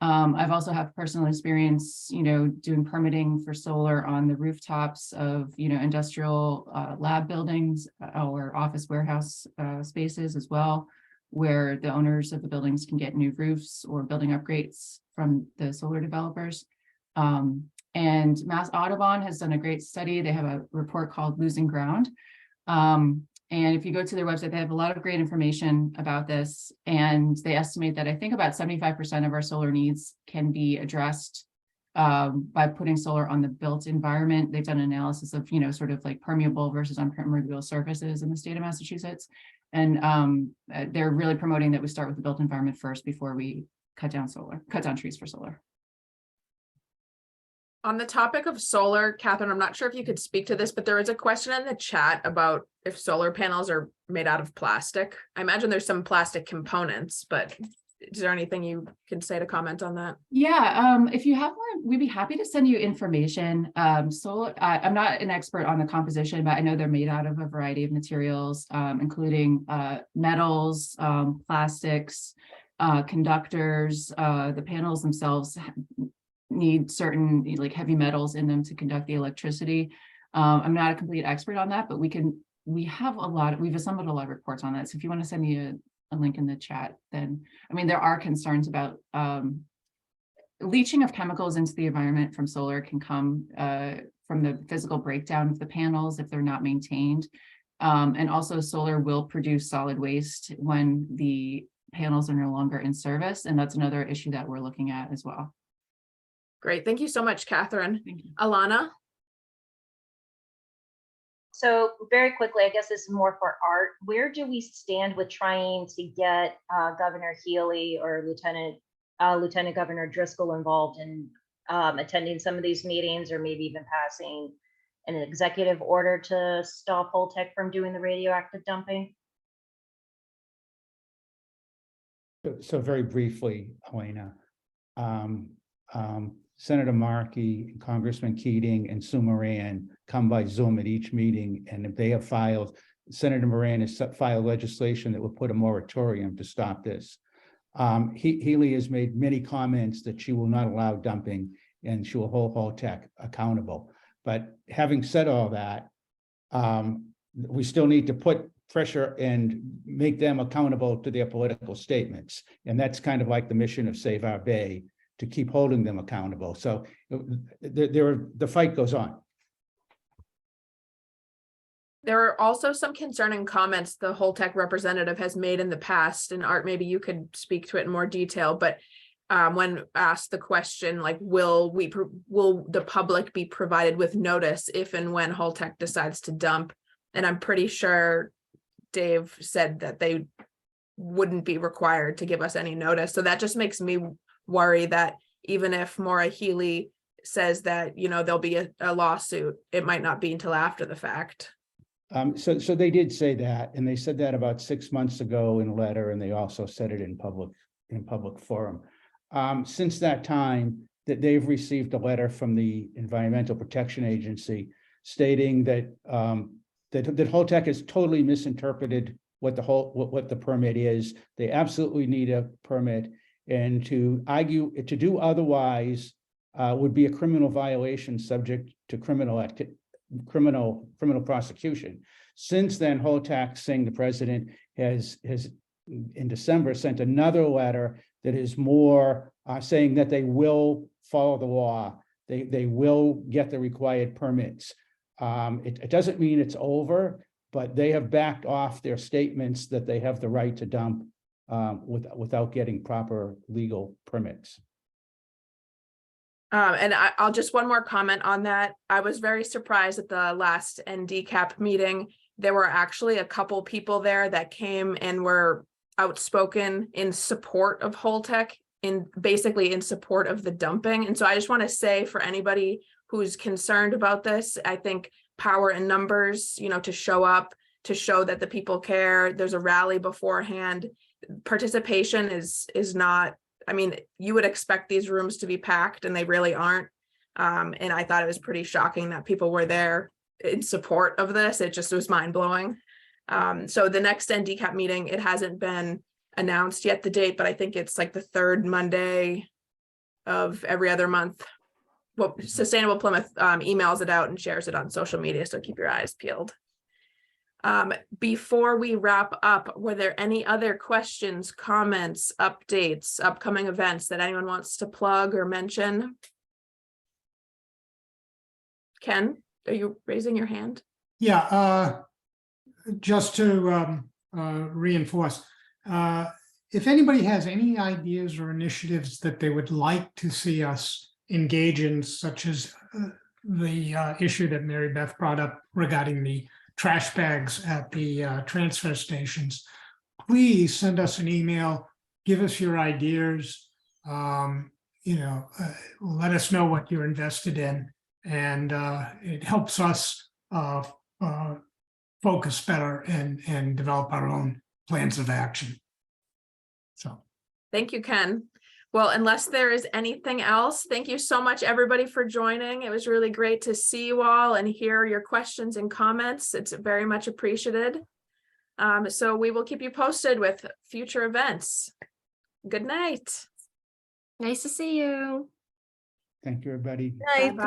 I've also have personal experience, doing permitting for solar on the rooftops of, industrial lab buildings or office warehouse spaces as well, where the owners of the buildings can get new roofs or building upgrades from the solar developers. And Mass Audubon has done a great study. They have a report called Losing Ground. And if you go to their website, they have a lot of great information about this. And they estimate that I think about 75% of our solar needs can be addressed by putting solar on the built environment. They've done an analysis of, sort of like permeable versus unpermeable surfaces in the state of Massachusetts. And they're really promoting that we start with the built environment first before we cut down trees for solar. On the topic of solar, Catherine, I'm not sure if you could speak to this, but there is a question in the chat about if solar panels are made out of plastic. I imagine there's some plastic components, but is there anything you can say to comment on that? Yeah, if you have more, we'd be happy to send you information. Solar, I'm not an expert on the composition, but I know they're made out of a variety of materials, including metals, plastics, conductors. The panels themselves need certain heavy metals in them to conduct the electricity. I'm not a complete expert on that, but we've assembled a lot of reports on that. So if you want to send me a link in the chat, then, there are concerns about leaching of chemicals into the environment from solar can come from the physical breakdown of the panels if they're not maintained. And also solar will produce solid waste when the panels are no longer in service. And that's another issue that we're looking at as well. Great. Thank you so much, Catherine. Thank you. Alana? So very quickly, I guess this is more for Art. Where do we stand with trying to get Governor Healy or Lieutenant Governor Driscoll involved in attending some of these meetings, or maybe even passing an executive order to stop Holtec from doing the radioactive dumping? So very briefly, Helena, Senator Markey, Congressman Keating, and Sue Moran come by Zoom at each meeting, and if they have filed, Senator Moran has filed legislation that would put a moratorium to stop this. Healy has made many comments that she will not allow dumping and she will hold Holtec accountable. But having said all that, we still need to put pressure and make them accountable to their political statements. And that's kind of like the mission of Save Our Bay, to keep holding them accountable. So the fight goes on. There are also some concerning comments the Holtec representative has made in the past, and Art, maybe you could speak to it in more detail, but when asked the question, will the public be provided with notice if and when Holtec decides to dump? And I'm pretty sure Dave said that they wouldn't be required to give us any notice. So that just makes me worry that even if Maura Healy says that, there'll be a lawsuit, it might not be until after the fact. So they did say that, and they said that about 6 months ago in a letter, and they also said it in public forum. Since that time, that they've received a letter from the Environmental Protection Agency stating that that Holtec has totally misinterpreted what the permit is. They absolutely need a permit, And to argue, to do otherwise would be a criminal violation subject to criminal prosecution. Since then, Hotak Singh, the president, has in December sent another letter that is more saying that they will follow the law. They will get the required permits. It doesn't mean it's over, but they have backed off their statements that they have the right to dump without getting proper legal permits. And I'll just one more comment on that. I was very surprised at the last NDCAP meeting. There were actually a couple people there that came and were outspoken in support of Holtec, basically in support of the dumping. And so I just want to say, for anybody who's concerned about this, I think power in numbers, to show up, to show that the people care. There's a rally beforehand. Participation is not, I mean, you would expect these rooms to be packed and they really aren't. And I thought it was pretty shocking that people were there in support of this. It just was mind blowing. So the next NDCAP meeting, it hasn't been announced yet the date, but I think it's like the third Monday of every other month. Well, Sustainable Plymouth emails it out and shares it on social media, so keep your eyes peeled. Before we wrap up, were there any other questions, comments, updates, upcoming events that anyone wants to plug or mention? Ken, are you raising your hand? Yeah, just to reinforce, if anybody has any ideas or initiatives that they would like to see us engage in, such as the issue that Mary Beth brought up regarding the trash bags at the transfer stations, please send us an email, give us your ideas, let us know what you're invested in, and it helps us focus better and develop our own plans of action. So thank you, Ken. Well, unless there is anything else, thank you so much, everybody, for joining. It was really great to see you all and hear your questions and comments. It's very much appreciated. So we will keep you posted with future events. Good night. Nice to see you. Thank you, everybody. Night. Bye-bye.